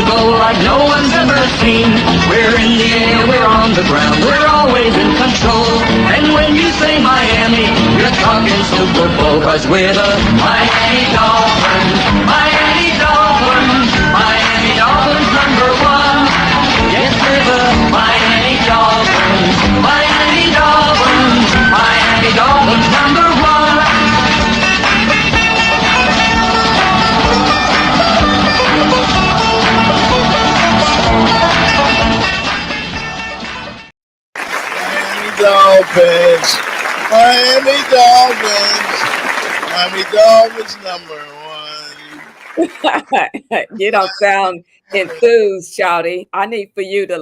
go like no one's ever seen. We're in the air, we're on the ground, we're always in control. And when you say Miami, you're talking Super Bowl, 'cause we're the Miami Dolphins. Miami Dolphins. Miami Dolphins #1. Yes, we're the Miami Dolphins. Miami Dolphins. Miami Dolphins #1. Dolphins. Miami Dolphins. Miami Dolphins #1. You don't sound enthused, Shouty. I need for you to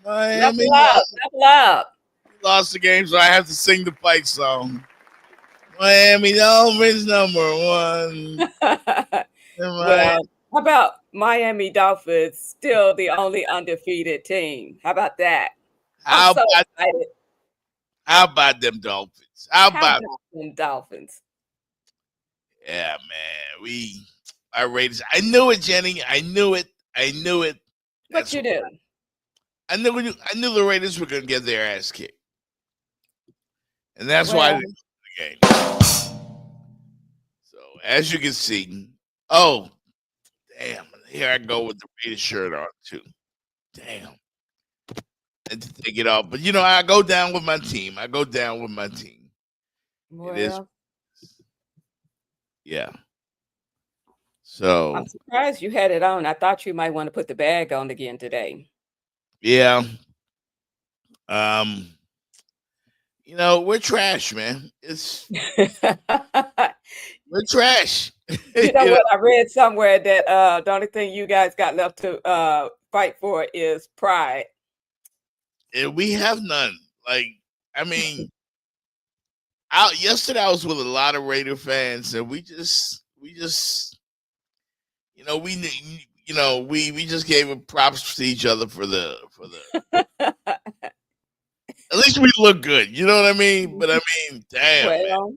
Miami level up. lost the game, so I have to sing the fight song. Miami Dolphins #1. Well, how about Miami Dolphins still the only undefeated team? How about that? How so about them Dolphins? How about them Dolphins? Yeah, man. Our Raiders. I knew it, Jenny. I knew it. What you do? I knew the Raiders were going to get their ass kicked, and that's why I didn't the game. So as you can see, oh damn! Here I go with the Raiders shirt on too. Damn. And to take it off. But I go down with my team. Well, it is. Yeah. So I'm surprised you had it on. I thought you might want to put the bag on again today. Yeah. We're trash, man. We're trash. You know what? I read somewhere that the only thing you guys got left to fight for is pride. And we have none. Yesterday I was with a lot of Raider fans, and we just we just gave props to each other for the at least we look good. You know what I mean? But damn. Well,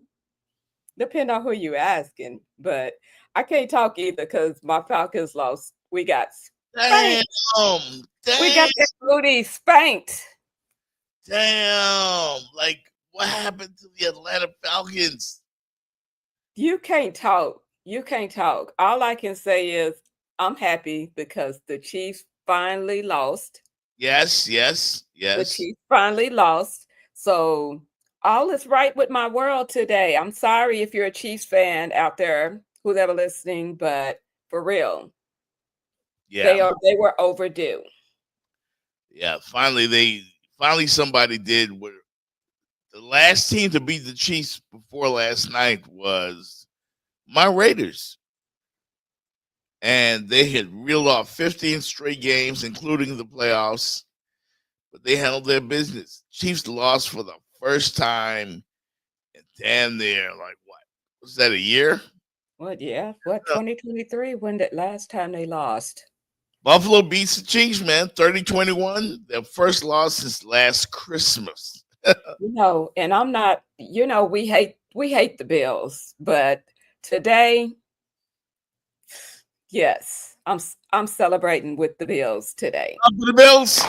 depend on who you asking, but I can't talk either because my Falcons lost. We got spanked. Damn. We got that booty spanked. Damn. What happened to the Atlanta Falcons? You can't talk. All I can say is I'm happy because the Chiefs finally lost. Yes. The Chiefs finally lost. So all is right with my world today. I'm sorry if you're a Chiefs fan out there who's ever listening, but for real. Yeah. They were overdue. Yeah, finally somebody did what the last team to beat the Chiefs before last night was my Raiders. And they had reeled off 15 straight games, including the playoffs, but they handled their business. Chiefs lost for the first time in damn near, what was that, a year? What, yeah. 2023, when the last time they lost? Buffalo beats the Chiefs, man, 30-21. Their first loss since last Christmas. And I'm not, we hate the Bills, but today, yes, I'm celebrating with the Bills today. Up for the Bills.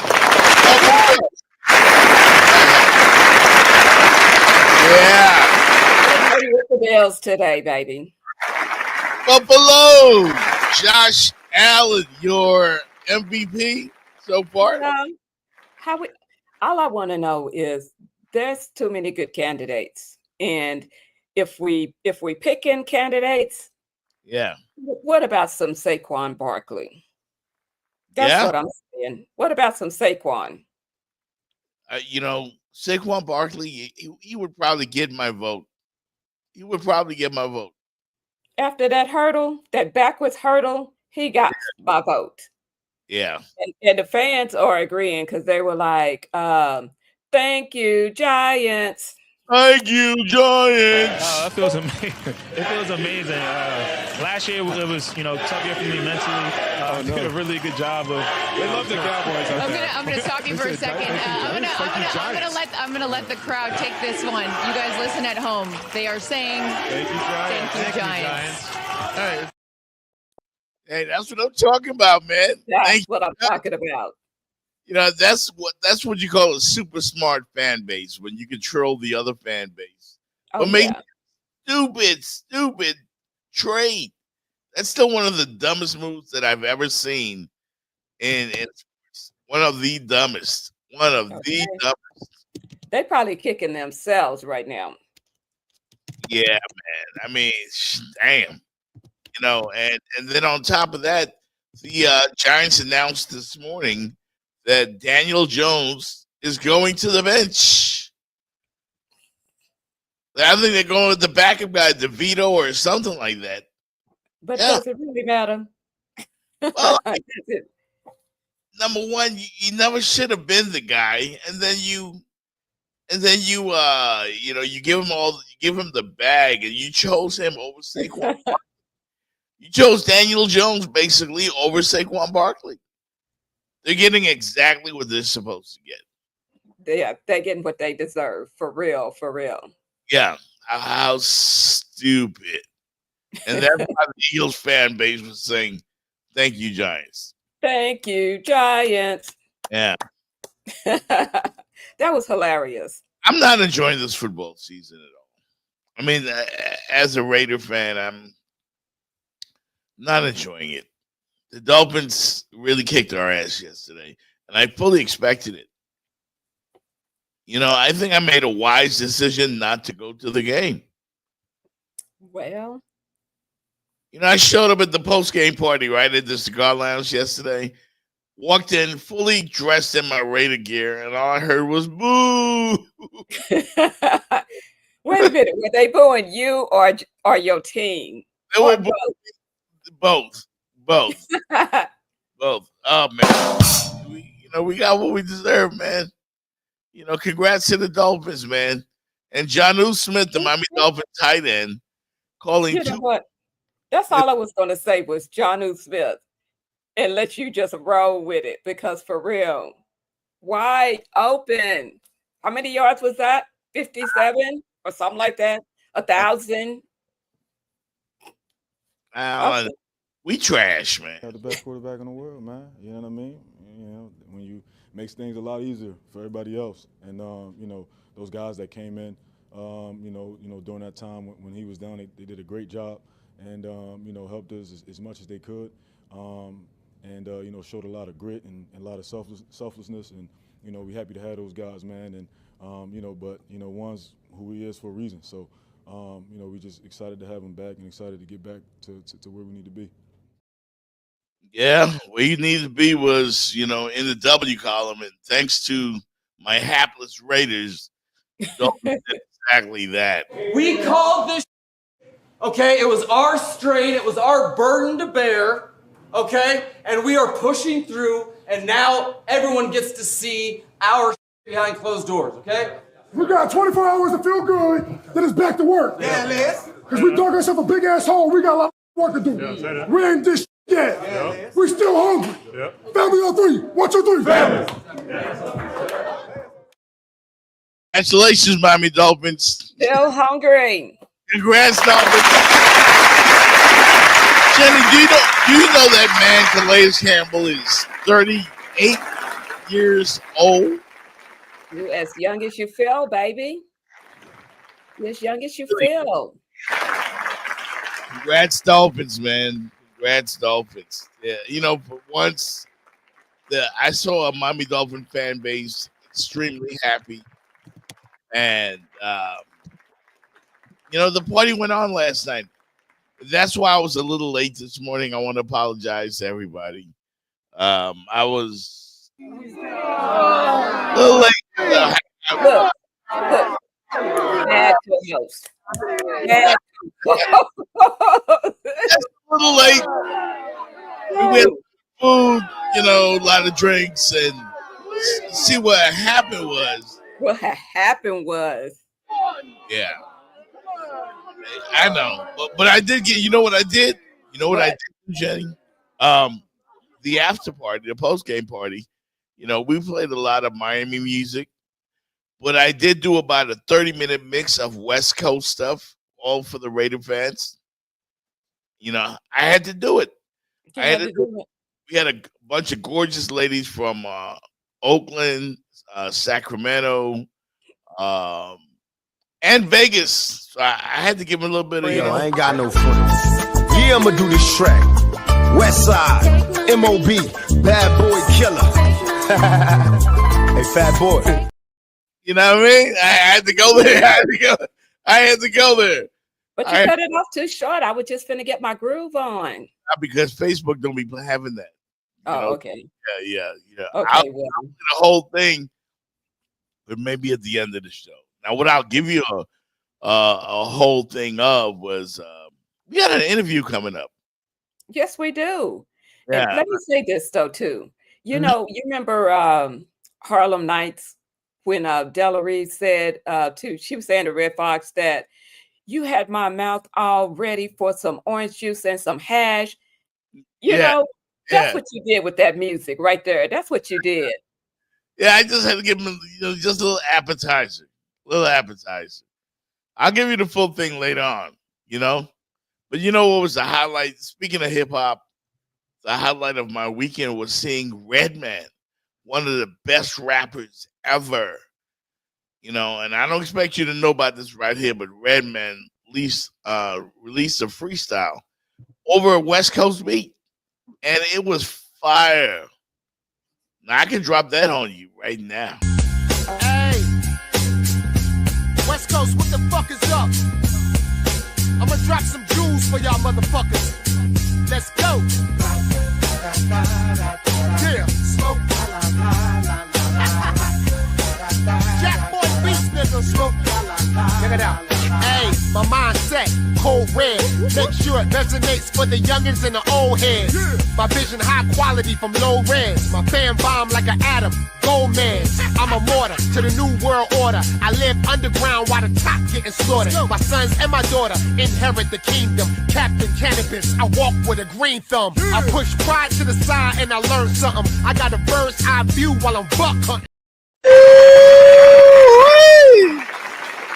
Yeah. With the Bills today, baby. Buffalo. Josh Allen, your MVP so far? All I want to know is there's too many good candidates. And if we picking candidates, yeah. What about some Saquon Barkley? That's what I'm saying. What about some Saquon? Saquon Barkley, he would probably get my vote. After that backwards hurdle, he got my vote. Yeah. And the fans are agreeing because they were like, thank you, Giants. Thank you, Giants. That feels amazing. It feels amazing. Last year it was, tough year for me mentally. Did a really good job of. They love the Cowboys. I'm gonna stop you for a second. I'm gonna let the crowd take this one. You guys listen at home. They are saying, "Thank you, Giants." Thank you, Giants. Hey. Hey, that's what I'm talking about, man. That's what I'm talking about. You know, that's what you call a super smart fan base, when you control the other fan base. Oh But make yeah. stupid trade. That's still one of the dumbest moves that I've ever seen in sports. One of the dumbest. One of the dumbest. They probably kicking themselves right now. Yeah, man. I mean, damn. You know, and then on top of that, the Giants announced this morning that Daniel Jones is going to the bench. I think they're going with the backup guy, DeVito or something like that. But does it really matter? Well, number one, you never should have been the guy, and then you you give him the bag, and you chose him over Saquon. You chose Daniel Jones basically over Saquon Barkley. They're getting exactly what they're supposed to get. They're getting what they deserve, for real. Yeah, how stupid. And that's why the Eagles fan base was saying, "Thank you, Giants." Thank you, Giants. Yeah. That was hilarious. I'm not enjoying this football season at all. I mean, as a Raider fan, I'm not enjoying it. The Dolphins really kicked our ass yesterday, and I fully expected it. You know, I think I made a wise decision not to go to the game. Well, you know, I showed up at the post-game party right at the cigar lounge yesterday. Walked in fully dressed in my Raider gear, and all I heard was boo. Wait a minute, were they booing you or your team? They were both. Both. Oh man, we got what we deserve, man. You know, congrats to the Dolphins, man. And Jonnu Smith, the Miami Dolphins tight end, calling. You know what? That's all I was going to say was Jonnu Smith, and let you just roll with it, because for real, wide open. How many yards was that? 57 or something like that? 1,000. We trash, man. The best quarterback in the world, man. You know what I mean? You know, when you makes things a lot easier for everybody else, and you know, those guys that came in, you know, during that time when he was down, they did a great job, and you know, helped us as much as they could, and you know, showed a lot of grit and a lot of selflessness, and you know, we're happy to have those guys, man, and you know, but you know, one's who he is for a reason, so you know, we're just excited to have him back and excited to get back to where we need to be. Yeah, where you need to be was, you know, in the W column, and thanks to my hapless Raiders, did exactly that. We called this, okay? It was our strain, it was our burden to bear, okay? And we are pushing through, and now everyone gets to see our behind closed doors, okay? We got 24 hours to feel good, then it's back to work. Yeah, Liz. Because we dug ourselves a big ass hole, we got a lot of work to do. We ain't this yet. We still hungry. Family on three. 1, 2, 3. Family. Congratulations, Miami Dolphins. Still hungry. Congrats, Dolphins. Jenny, do you know that man, Calais Campbell, is 38 years old? You as young as you feel, baby. You as young as you feel. Congrats, Dolphins, man. Congrats, Dolphins. Yeah, you know, for once, I saw a Miami Dolphin fan base extremely happy. And, you know, the party went on last night. That's why I was a little late this morning. I want to apologize to everybody. I was a little late. Look. Bad co-host. Bad co-host. A little late. We went food, you know, a lot of drinks, and see what happened was. What happened was. Yeah. I know. But I did get, you know what I did? You know what I did, Jenny? The after party, the post-game party, you know, we played a lot of Miami music, but I did do about a 30-minute mix of West Coast stuff, all for the Raider fans. You know, I had to do it. We had a bunch of gorgeous ladies from Oakland, Sacramento, and Vegas. So I had to give them a little bit of, I ain't got no friends. Yeah, I'ma do this track. West Side, M.O.B., Bad Boy Killer. Hey, Fat Boy. You know what I mean? I had to go there. I had to go there. But you cut it off too short. I was just finna get my groove on. Not because Facebook don't be having that. Okay. Yeah. Okay, well. The whole thing, but maybe at the end of the show. Now, what I'll give you a whole thing of was we got an interview coming up. Yes, we do. Yeah. And let me say this though too. You know, you remember Harlem Nights when Della Reed said she was saying to Red Fox that you had my mouth all ready for some orange juice and some hash. You know, that's what you did with that music right there. That's what you did. Yeah, I just had to give him just a little appetizer. I'll give you the full thing later on, But you know what was the highlight? Speaking of hip hop, the highlight of my weekend was seeing Redman, one of the best rappers ever. And I don't expect you to know about this right here, but Redman released a freestyle over a West Coast beat, and it was fire. Now I can drop that on you right now. Hey, West Coast, what the fuck is up? I'm gonna drop some jewels for y'all motherfuckers. Let's go. Yeah, smoke. Jack Boy Beast, nigga, smoke. Check it out. Hey, my mindset, cold red. Make sure it resonates for the youngins and the old heads. My vision high quality from low res. My fan bomb like an atom, gold man. I'm a mortar to the new world order. I live underground while the top getting slaughtered. My sons and my daughter inherit the kingdom. Captain Cannabis, I walk with a green thumb. I push pride to the side and I learn something. I got a bird's eye view while I'm buck hunting.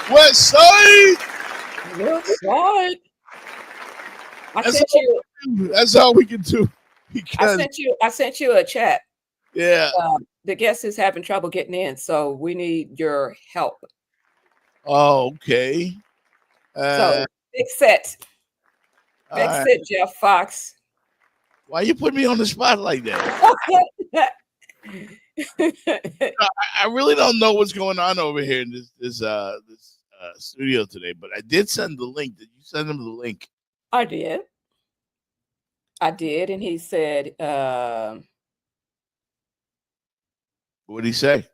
West Side. That's all we can do. I sent you a chat. Yeah. The guest is having trouble getting in, so we need your help. Oh, okay. So fix it. Fix it, Jeff Fox. Why you put me on the spot like that? I really don't know what's going on over here in this studio today, but I did send the link. Did you send him the link? I did, and he said, what did he say?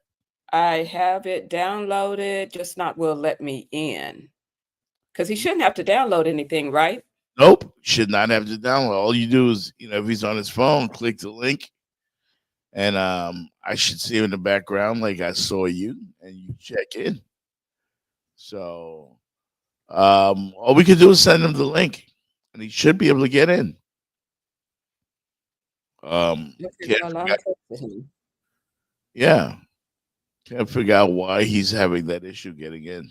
I have it downloaded, just not will let me in. Because he shouldn't have to download anything, right? Nope, should not have to download. All you do is, if he's on his phone, click the link, and I should see him in the background like I saw you, and you check in. So all we could do is send him the link, and he should be able to get in. Can't figure out why he's having that issue getting in.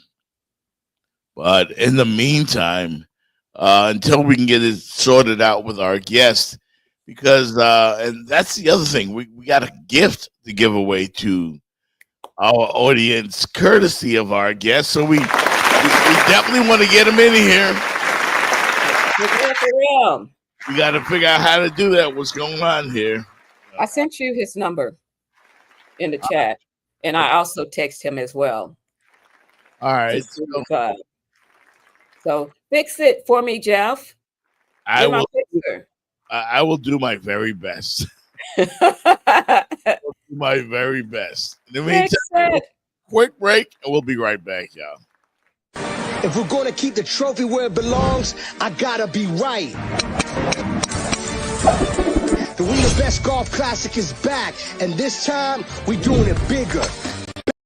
But in the meantime, until we can get it sorted out with our guest, because and that's the other thing, we got a gift to give away to our audience, courtesy of our guest. So we definitely want to get him in here. We got to figure out how to do that. What's going on here? I sent you his number in the chat, and I also text him as well. All right. So fix it for me, Jeff. I will do my very best. My very best. In the meantime, quick break, and we'll be right back, y'all. If we're going to keep the trophy where it belongs, I gotta be right. The We the Best Golf Classic is back, and this time we doing it bigger,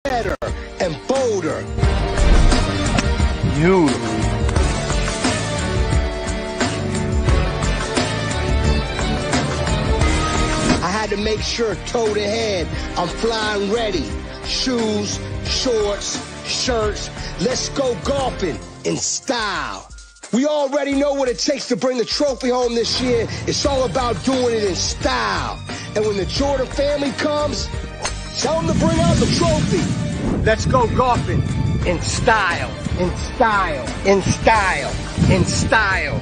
better, and bolder. Beautiful. I had to make sure toe to head, I'm flying ready. Shoes, shorts, shirts, let's go golfing in style. We already know what it takes to bring the trophy home this year. It's all about doing it in style. And when the Jordan family comes, tell them to bring out the trophy. Let's go golfing in style, in style, in style, in style.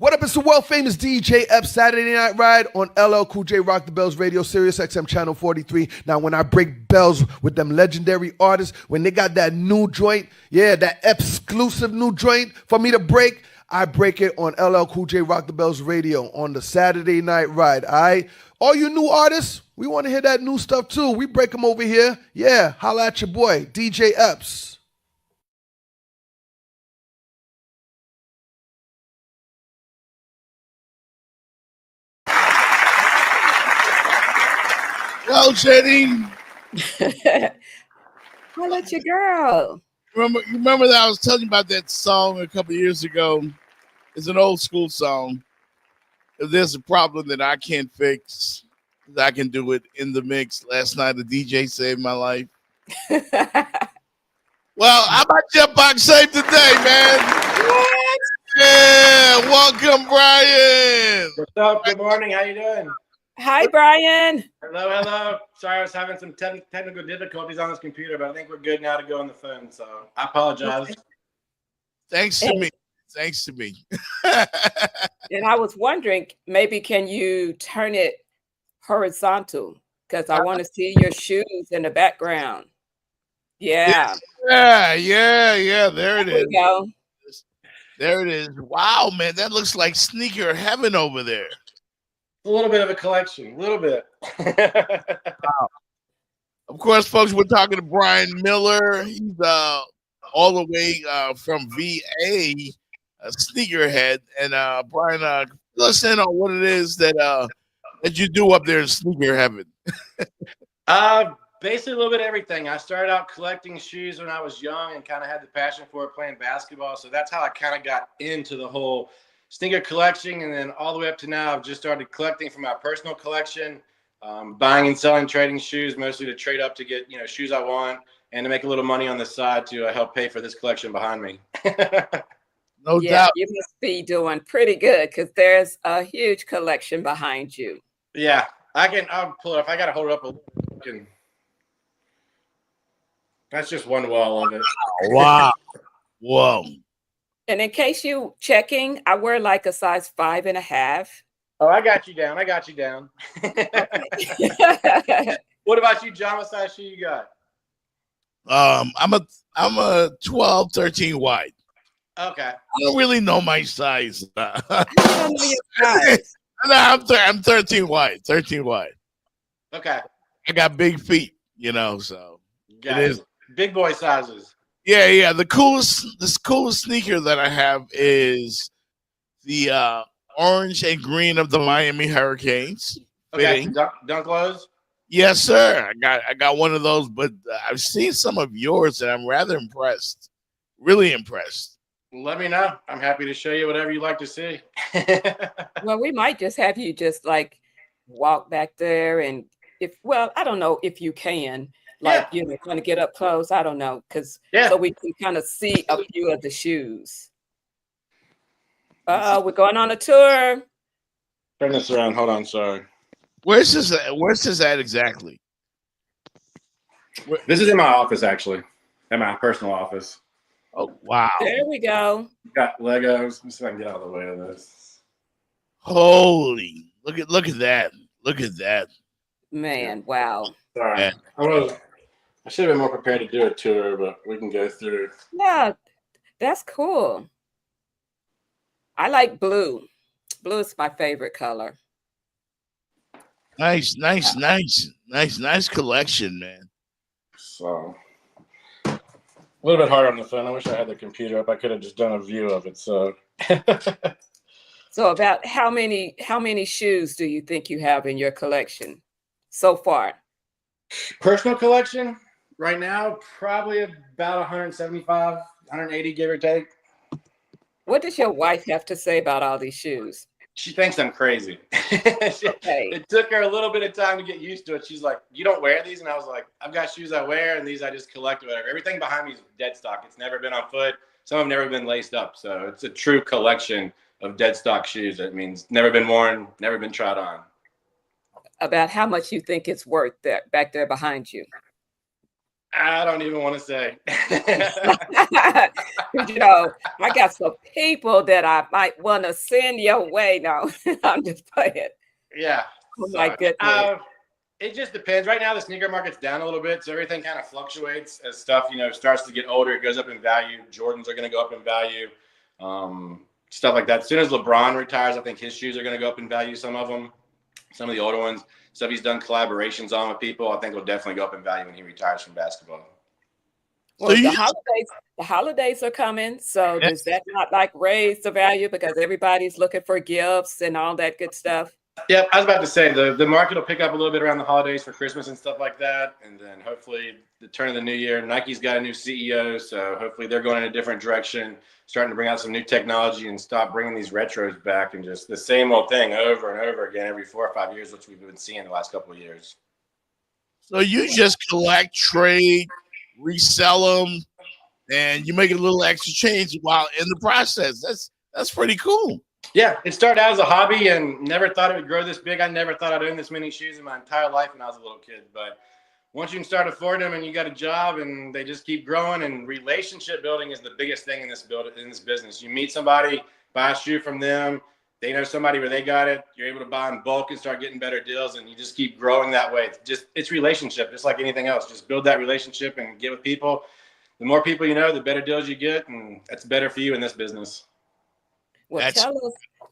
What up, it's the world famous DJ Ep Saturday Night Ride on LL Cool J Rock the Bells Radio, Sirius XM Channel 43. Now, when I break bells with them legendary artists, when they got that new joint, yeah, that exclusive new joint for me to break, I break it on LL Cool J Rock the Bells Radio on the Saturday Night Ride, all right? All you new artists, we want to hear that new stuff too. We break them over here. Yeah, holla at your boy, DJ Eps. Well, Jenny. I'll let your girl. Remember that I was telling you about that song a couple of years ago? It's an old school song. If there's a problem that I can't fix, I can do it in the mix. Last night, the DJ saved my life. Well, how about Jump Save today, man? What? Yeah, welcome, Brian. What's up? Good morning. How you doing? Hi, Brian. Hello, hello. Sorry, I was having some technical difficulties on this computer, but I think we're good now to go on the phone. So I apologize. Thanks to me. Thanks to me. And I was wondering, maybe can you turn it horizontal? Because I want to see your shoes in the background. Yeah. Yeah. There it is. We go. There it is. Wow, man, that looks like sneaker heaven over there. A little bit of a collection, a little bit. Wow. Of course, folks, we're talking to Brian Miller. He's all the way from VA, a sneakerhead. And Brian, fill us in on what it is that you do up there in sneaker heaven. Basically a little bit of everything. I started out collecting shoes when I was young and kind of had the passion for it playing basketball. So that's how I kind of got into the whole sneaker collection, and then all the way up to now, I've just started collecting from my personal collection, buying and selling, trading shoes, mostly to trade up to get shoes I want, and to make a little money on the side to help pay for this collection behind me. No doubt. You must be doing pretty good because there's a huge collection behind you. Yeah, I'll pull it up. I got to hold it up a little. That's just one wall of it. Wow. Whoa. And in case you checking, I wear like a size 5.5. Oh, I got you down. What about you, John? What size shoe you got? I'm a 12, 13 wide. Okay. I don't really know my size. I don't know your size. No, I'm 13 wide. 13 wide. Okay. I got big feet, so Got it is big boy sizes. Yeah. The coolest sneaker that I have is the orange and green of the Miami Hurricanes. Okay, dunk lows. Yes, sir. I got one of those, but I've seen some of yours, and I'm rather impressed. Really impressed. Let me know. I'm happy to show you whatever you like to see. Well, we might just have you just like walk back there, and I don't know if you can. Like, kind of get up close. I don't know. So we can kind of see a few of the shoes. We're going on a tour. Turn this around. Hold on. Sorry. Where's this at exactly? This is in my office, actually. In my personal office. Oh, wow. There we go. Got Legos. Let me see if I can get out of the way of this. Holy. Look at that. Look at that. Man, wow. Sorry. Yeah. I should have been more prepared to do a tour, but we can go through. Yeah, that's cool. I like blue. Blue is my favorite color. Nice collection, man. So A little bit harder on the phone. I wish I had the computer up. I could have just done a view of it. So, So about how many shoes do you think you have in your collection so far? personal collection right now, probably about 175, 180, give or take. What does your wife have to say about all these shoes? She thinks I'm crazy. Okay. It took her a little bit of time to get used to it. She's like, "You don't wear these?" And I was like, "I've got shoes I wear, and these I just collect or whatever. Everything behind me is dead stock. It's never been on foot. Some have never been laced up. So it's a true collection of dead stock shoes. That means never been worn, never been tried on." About how much you think it's worth that back there behind you? I don't even want to say. You know, I got some people that I might want to send your way. No, I'm just playing. Yeah. Oh my goodness. It just depends. Right now, the sneaker market's down a little bit, so everything kind of fluctuates as stuff, starts to get older. It goes up in value. Jordans are going to go up in value, stuff like that. As soon as LeBron retires, I think his shoes are going to go up in value. Some of them, some of the older ones, stuff he's done collaborations on with people, I think will definitely go up in value when he retires from basketball. Well, the holidays are coming, so does that not like raise the value because everybody's looking for gifts and all that good stuff? Yeah, I was about to say the market will pick up a little bit around the holidays for Christmas and stuff like that, and then hopefully the turn of the new year. Nike's got a new CEO, so hopefully they're going in a different direction, starting to bring out some new technology and stop bringing these retros back and just the same old thing over and over again every 4 or 5 years, which we've been seeing the last couple of years. So you just collect, trade, resell them, and you make a little extra change while in the process. That's pretty cool. Yeah, it started out as a hobby and never thought it would grow this big. I never thought I'd own this many shoes in my entire life when I was a little kid. But once you can start affording them and you got a job and they just keep growing, and relationship building is the biggest thing in this business. You meet somebody, buy a shoe from them, they know somebody where they got it, you're able to buy in bulk and start getting better deals, and you just keep growing that way. It's relationship, just like anything else. Just build that relationship and get with people. The more people you know, the better deals you get, and that's better for you in this business. Well,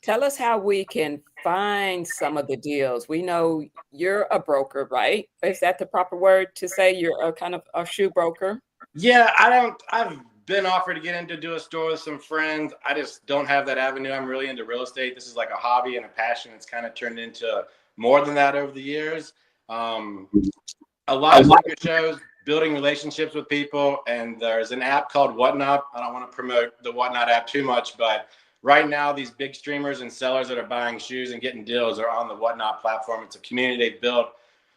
tell us how we can find some of the deals. We know you're a broker, right? Is that the proper word to say you're a kind of a shoe broker? Yeah, I've been offered to get into do a store with some friends. I just don't have that avenue. I'm really into real estate. This is like a hobby and a passion. It's kind of turned into more than that over the years. A lot of sneaker shows, building relationships with people, and there's an app called Whatnot. I don't want to promote the Whatnot app too much, but right now these big streamers and sellers that are buying shoes and getting deals are on the Whatnot platform. It's a community they built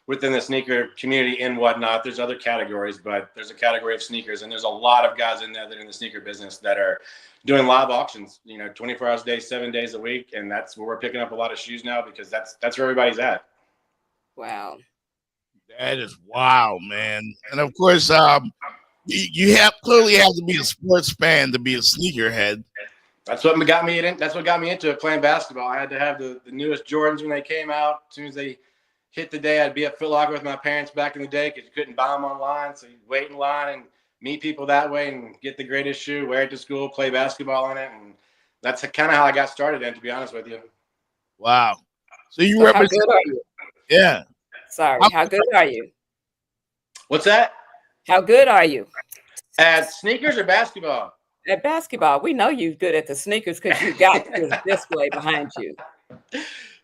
within the sneaker community in Whatnot. There's other categories, but there's a category of sneakers, and there's a lot of guys in there that are in the sneaker business that are doing live auctions, 24 hours a day, 7 days a week, and that's where we're picking up a lot of shoes now because that's where everybody's at. Wow. That is wow, man. And of course, you clearly have to be a sports fan to be a sneakerhead. That's what got me into it, playing basketball. I had to have the newest Jordans when they came out. As soon as they hit the day, I'd be at Foot Locker with my parents back in the day because you couldn't buy them online. So you'd wait in line and meet people that way and get the greatest shoe, wear it to school, play basketball in it. And that's kind of how I got started in, to be honest with you. Wow. So you How good are you? Yeah. Sorry. How good are you? What's that? How good are you? At sneakers or basketball? At basketball. We know you're good at the sneakers because you got this display behind you.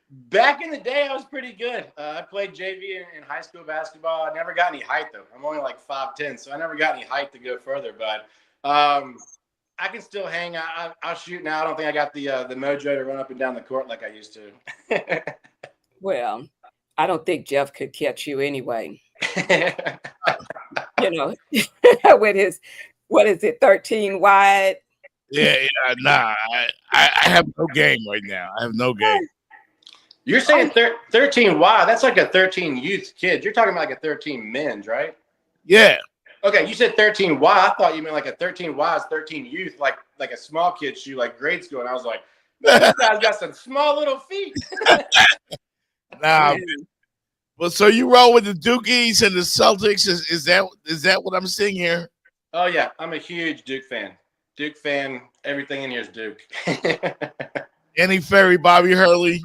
Back in the day, I was pretty good. I played JV in high school basketball. I never got any height, though. I'm only like 5'10", so I never got any height to go further. But I can still hang. I'll shoot now. I don't think I got the mojo to run up and down the court like I used to. Well, I don't think Jeff could catch you anyway. With his, what is it, 13 wide? Yeah, nah. I have no game right now. I have no game. You're saying 13 wide. That's like a 13 youth kid. You're talking about like a 13 men's, right? Yeah. Okay, you said 13 wide. I thought you meant like a 13 wide, 13 youth, like a small kid shoe, like grade school. And I was like, man, this guy's got some small little feet. Nah. Well, so you roll with the Dukies and the Celtics. Is that what I'm seeing here? Oh yeah, I'm a huge Duke fan. Duke fan. Everything in here is Duke. Any Ferry, Bobby Hurley.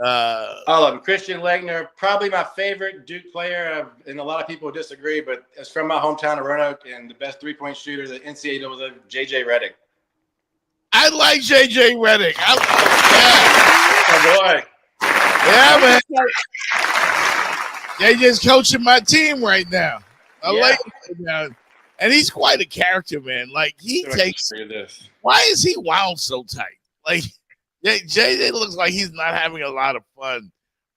All of them. Christian Laettner, probably my favorite Duke player, and a lot of people disagree, but it's from my hometown of Roanoke, and the best three-point shooter the NCAA was J.J. Redick. I like J.J. Redick. Yeah. Oh, boy. Yeah, man. JJ's coaching my team right now. I like him right now. And he's quite a character, man. Like, he takes this. Why is he wound so tight? Like, JJ looks like he's not having a lot of fun.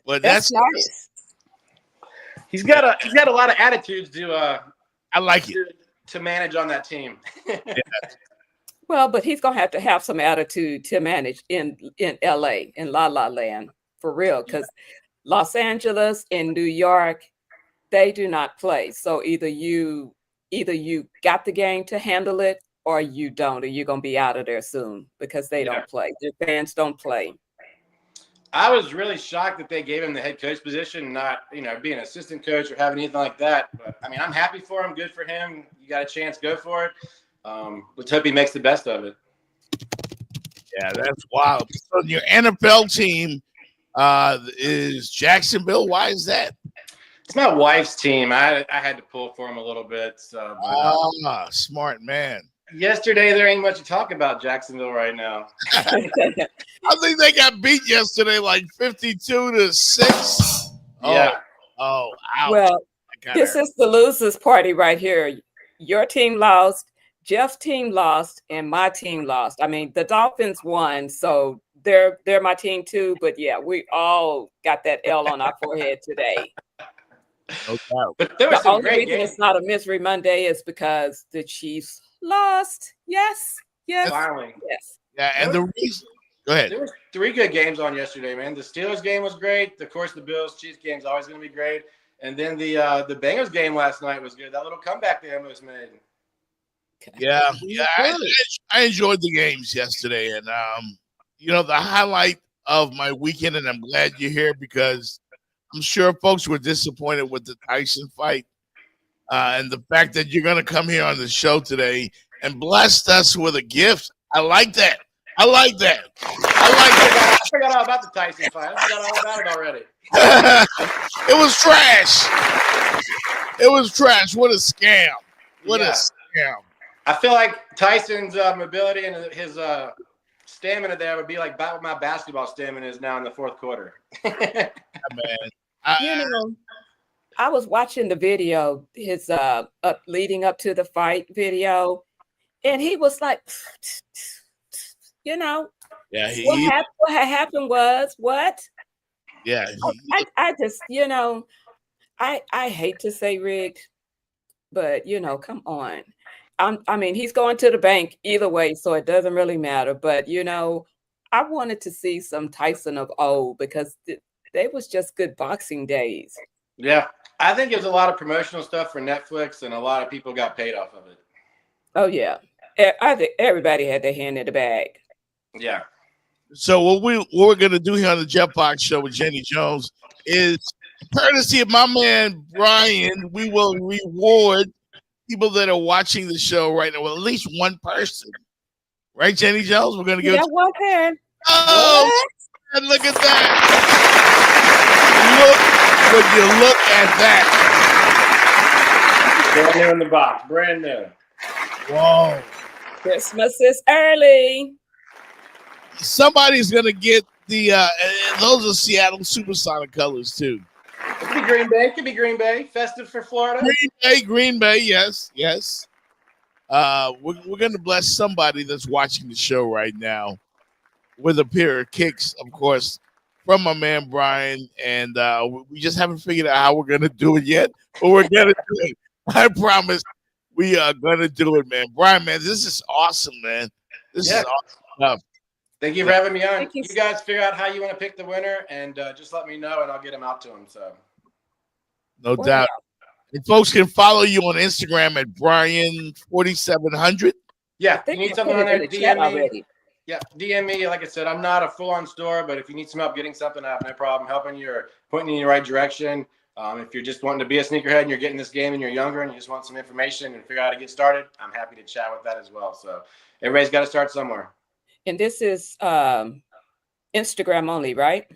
But that's nice. He's got a lot of attitudes to I like it. To manage on that team. Well, but he's gonna have to have some attitude to manage in LA, in La La Land, for real, because Los Angeles and New York, they do not play. So either you got the game to handle it or you don't, or you're gonna be out of there soon because they don't play. Their fans don't play. I was really shocked that they gave him the head coach position, not, being an assistant coach or having anything like that. But I mean, I'm happy for him. Good for him. You got a chance, go for it. Let's hope he makes the best of it. Yeah, that's wild. So your NFL team is Jacksonville. Why is that? It's my wife's team. I had to pull for him a little bit. So, but, smart man. Yesterday, there ain't much to talk about Jacksonville right now. I think they got beat yesterday, like 52-6. Yeah. Oh, ouch. Well, this is the losers party right here. Your team lost, Jeff's team lost, and my team lost. I mean, the Dolphins won, so they're my team too. But yeah, we all got that L on our forehead today. No doubt. But there was the some only great reason games. it's not a misery Monday is because the Chiefs lost. Yes. Finally. Yes. Yeah, and the reason. Go ahead. There were 3 good games on yesterday, man. The Steelers game was great. Of course, the Bills-Chiefs game is always going to be great. And then the Bengals game last night was good. That little comeback they almost made. Yeah. I enjoyed the games yesterday, and the highlight of my weekend, and I'm glad you're here because I'm sure folks were disappointed with the Tyson fight, and the fact that you're going to come here on the show today and blessed us with a gift. I like that. I forgot all about the Tyson fight. I forgot all about it already. It was trash. What a scam. What a scam. I feel like Tyson's mobility and his stamina there would be like what my basketball stamina is now in the fourth quarter. Man. I was watching the video, his leading up to the fight video, and he was like, Yeah, what happened was what? Yeah. I just, I hate to say rigged, but come on. I mean, he's going to the bank either way, so it doesn't really matter. But I wanted to see some Tyson of old because they was just good boxing days. Yeah, I think there's a lot of promotional stuff for Netflix, and a lot of people got paid off of it. Oh yeah, I think everybody had their hand in the bag. Yeah. So what we're gonna do here on the Jeff Fox Show with Jenny Jones is, courtesy of my man Bryan, we will reward people that are watching the show right now. Well, at least one person, right, Jenny Jones? We're gonna give it one hand. Oh, and look at that! Would you look at that? Brand new in the box. Brand new. Whoa! Christmas is early. Somebody's gonna get the those are Seattle Supersonic colors too. It could be Green Bay. It could be Green Bay. Festive for Florida. Green Bay. Yes. We're gonna bless somebody that's watching the show right now with a pair of kicks, of course, from my man Bryan, and we just haven't figured out how we're gonna do it yet, but we're gonna do it. I promise we are gonna do it, man. Bryan, man, this is awesome, man. This is awesome stuff. Thank you for having me on. You guys figure out how you want to pick the winner, and just let me know, and I'll get them out to them. So, no doubt. And folks can follow you on Instagram at BRYAN4700. Yeah, you need something on there, DM me. Yeah, DM me. Like I said, I'm not a full-on store, but if you need some help getting something, I have no problem helping you or pointing you in the right direction. If you're just wanting to be a sneakerhead and you're getting this game and you're younger and you just want some information and figure out how to get started, I'm happy to chat with that as well. So everybody's got to start somewhere. And this is Instagram only, right?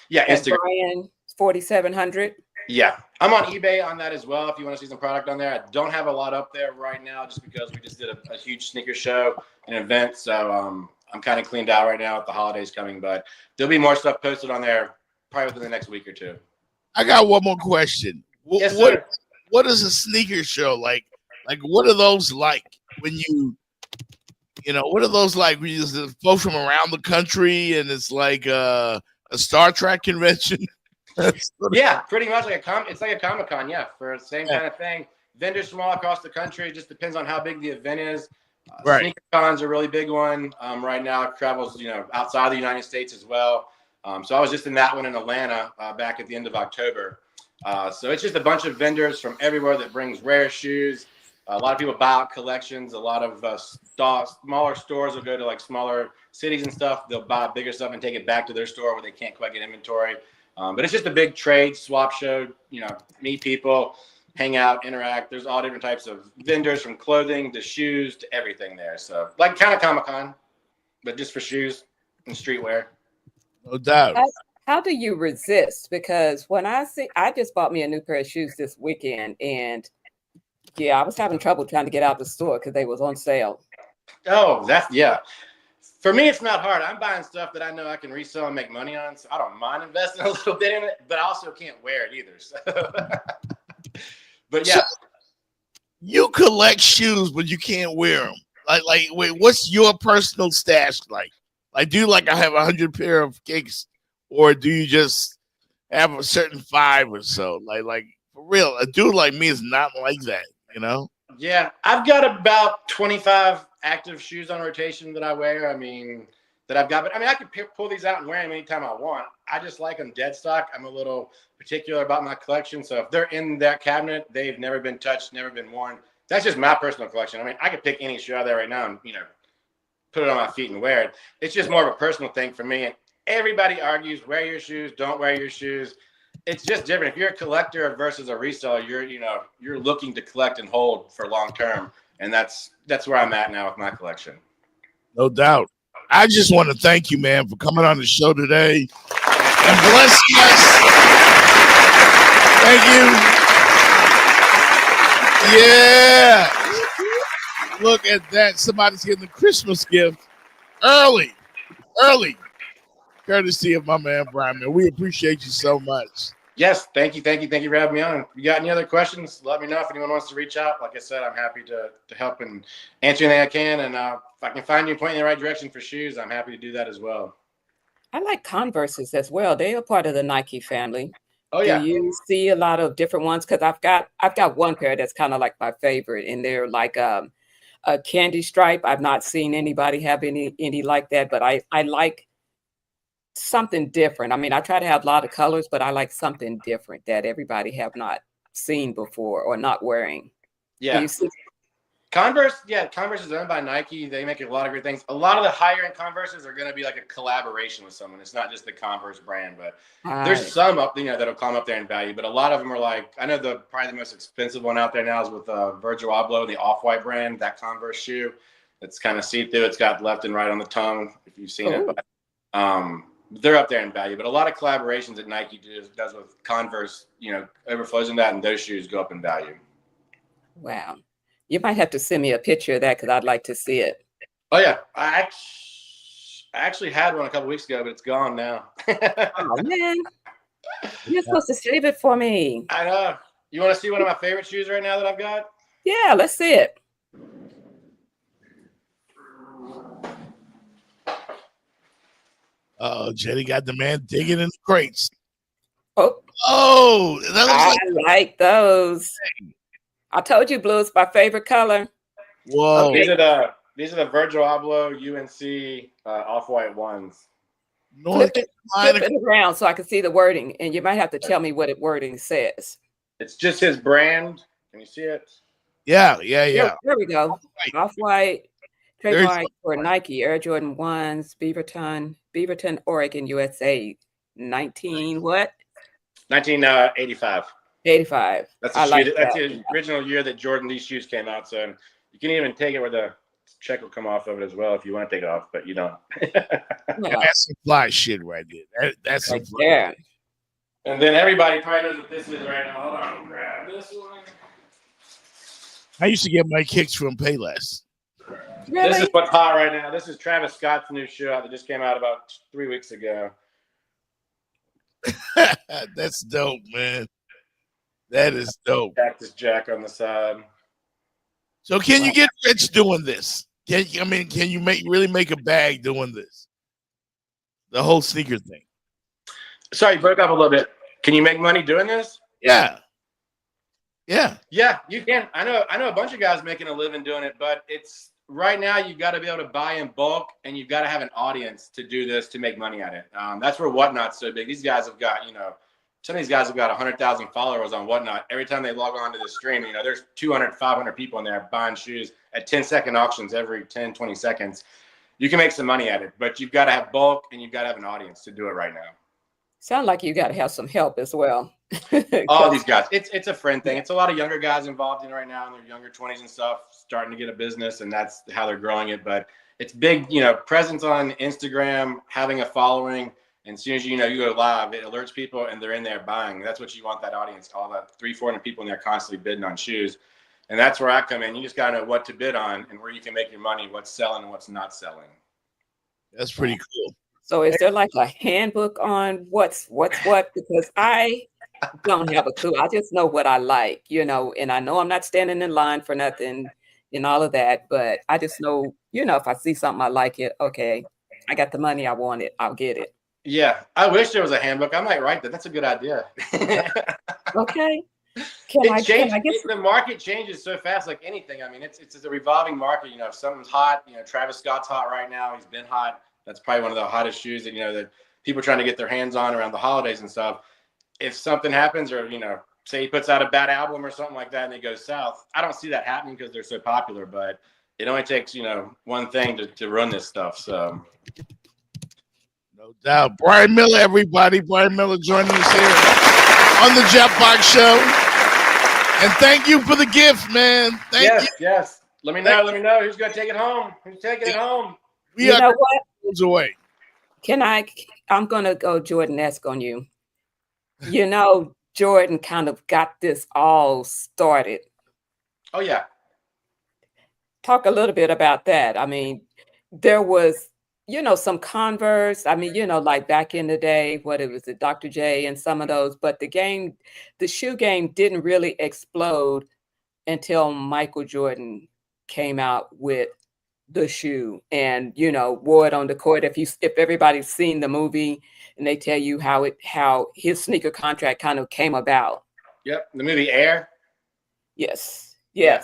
Yeah, At Instagram. BRYAN 4700. Yeah, I'm on eBay on that as well. If you want to see some product on there, I don't have a lot up there right now, just because we just did a huge sneaker show, an event. So I'm kind of cleaned out right now with the holidays coming, but there'll be more stuff posted on there probably within the next week or two. I got one more question. Yes, sir. What is a sneaker show like? Like, what are those like when what are those like when you folks from around the country and it's like a Star Trek convention? Yeah, pretty much it's like a Comic-Con, yeah, for the same kind of thing. Vendors from all across the country. It just depends on how big the event is. Right. Sneaker Con's a really big one right now. It travels, outside the United States as well. So I was just in that one in Atlanta back at the end of October. So it's just a bunch of vendors from everywhere that brings rare shoes. A lot of people buy out collections. A lot of smaller stores will go to like smaller cities and stuff. They'll buy bigger stuff and take it back to their store where they can't quite get inventory. But it's just a big trade swap show, meet people, hang out, interact. There's all different types of vendors, from clothing to shoes to everything there. So like kind of Comic-Con, but just for shoes and streetwear. No doubt. How do you resist? Because when I just bought me a new pair of shoes this weekend, and I was having trouble trying to get out the store because they was on sale. Oh, for me, it's not hard. I'm buying stuff that I know I can resell and make money on, so I don't mind investing a little bit in it, but I also can't wear it either. So. But yeah. So you collect shoes, but you can't wear them. Like, wait, what's your personal stash like? Like, do you I have 100 pair of kicks, or do you just have a certain 5 or so? Like for real, a dude like me is not like that, Yeah, I've got about 25 active shoes on rotation that I wear. That I've got. But I can pull these out and wear them anytime I want. I just like them dead stock. I'm a little particular about my collection. So if they're in that cabinet, they've never been touched, never been worn. That's just my personal collection. I could pick any shoe out there right now and, put it on my feet and wear it. It's just more of a personal thing for me. And everybody argues, wear your shoes, don't wear your shoes. It's just different. If you're a collector versus a reseller, you're looking to collect and hold for long term. And that's where I'm at now with my collection. No doubt. I just want to thank you, man, for coming on the show today and blessing us. Thank you. Yeah. Look at that. Somebody's getting a Christmas gift early, courtesy of my man, Bryan, man. We appreciate you so much. Yes, thank you for having me on. If you got any other questions, let me know. If anyone wants to reach out, like I said, I'm happy to help and answer anything I can. And if I can find you and point you in the right direction for shoes, I'm happy to do that as well. I like Converses as well. They are part of the Nike family. Oh yeah. Do you see a lot of different ones? Because I've got one pair that's kind of like my favorite, and they're like a candy stripe. I've not seen anybody have any like that, but I like something different. I try to have a lot of colors, but I like something different that everybody have not seen before or not wearing. Yeah. Converse is owned by Nike. They make a lot of great things. A lot of the higher end Converses are going to be like a collaboration with someone. It's not just the Converse brand, but there's some up, that'll climb up there in value. But a lot of them are like, I know probably the most expensive one out there now is with Virgil Abloh, the Off-White brand, that Converse shoe. It's kind of see-through. It's got left and right on the tongue, if you've seen it. But they're up there in value. But a lot of collaborations that Nike does with Converse, overflows in that, and those shoes go up in value. Wow. You might have to send me a picture of that because I'd like to see it. Oh, yeah. I actually had one a couple weeks ago, but it's gone now. Oh, man. You're supposed to save it for me. I know. You want to see one of my favorite shoes right now that I've got? Yeah, let's see it. Oh, Jenny got the man digging in the crates. Oh, that looks like those. I told you blue is my favorite color. Whoa. These are the Virgil Abloh UNC Off-White ones. Flip it around so I can see the wording, and you might have to tell me what the wording says. It's just his brand. Can you see it? Yeah. There we go. Off-White, trademark for Nike, Air Jordan 1s, Beaverton, Oregon, USA. 1985. 85. That's the original year that these shoes came out. So you can even take it with check will come off of it as well if you want to take it off, but you don't. That's some fly shit right there. That's some fly. Yeah. And then everybody probably knows what this is right now. Hold on, I'll grab this one. I used to get my kicks from Payless. Really? This is what's hot right now. This is Travis Scott's new show that just came out about 3 weeks ago. That's dope, man. That is dope. Cactus Jack on the side. So can you get rich doing this? Can you really make a bag doing this? The whole sneaker thing. Sorry, you broke up a little bit. Can you make money doing this? Yeah. Yeah. Yeah, you can. I know a bunch of guys making a living doing it, but it's right now you've got to be able to buy in bulk and you've got to have an audience to do this to make money at it. That's where Whatnot's so big. These guys have got, some of these guys have got 100,000 followers on Whatnot. Every time they log on to the stream, there's 200, 500 people in there buying shoes at 10-second auctions every 10, 20 seconds. You can make some money at it, but you've got to have bulk and you've got to have an audience to do it right now. Sound like you got to have some help as well. All these guys. It's a friend thing. It's a lot of younger guys involved in it right now in their younger 20s and stuff, starting to get a business, and that's how they're growing it. But it's big, presence on Instagram, having a following. And as soon as you go live, it alerts people and they're in there buying. That's what you want, that audience, all that 300-400 people in there constantly bidding on shoes. And that's where I come in. You just got to know what to bid on and where you can make your money, what's selling and what's not selling. That's pretty cool. So is there like a handbook on what's what? Because I don't have a clue. I just know what I like, and I know I'm not standing in line for nothing and all of that, but I just know, if I see something I like it, okay, I got the money, I want it, I'll get it. Yeah, I wish there was a handbook. I might write that. That's a good idea. Okay. Can I get the market changes so fast, like anything. I mean, it's a revolving market. If something's hot, Travis Scott's hot right now. He's been hot. That's probably one of the hottest shoes that that people are trying to get their hands on around the holidays and stuff. If something happens, or say he puts out a bad album or something like that, and it goes south, I don't see that happening because they're so popular. But it only takes one thing to run this stuff. So. No doubt. Bryan Miller, everybody. Bryan Miller joining us here on the Jetbox Show. And thank you for the gift, man. Thank you. Yes. Let me know who's going to take it home. Who's taking it home? We are what? Away. I'm going to go Jordan-esque on you. Jordan kind of got this all started. Oh, yeah. Talk a little bit about that. I mean, there was, some Converse. I mean, like back in the day, Dr. J and some of those, but the shoe game didn't really explode until Michael Jordan came out with the shoe and, wore it on the court. If everybody's seen the movie and they tell you how his sneaker contract kind of came about. Yep. The movie Air. Yes. Yeah,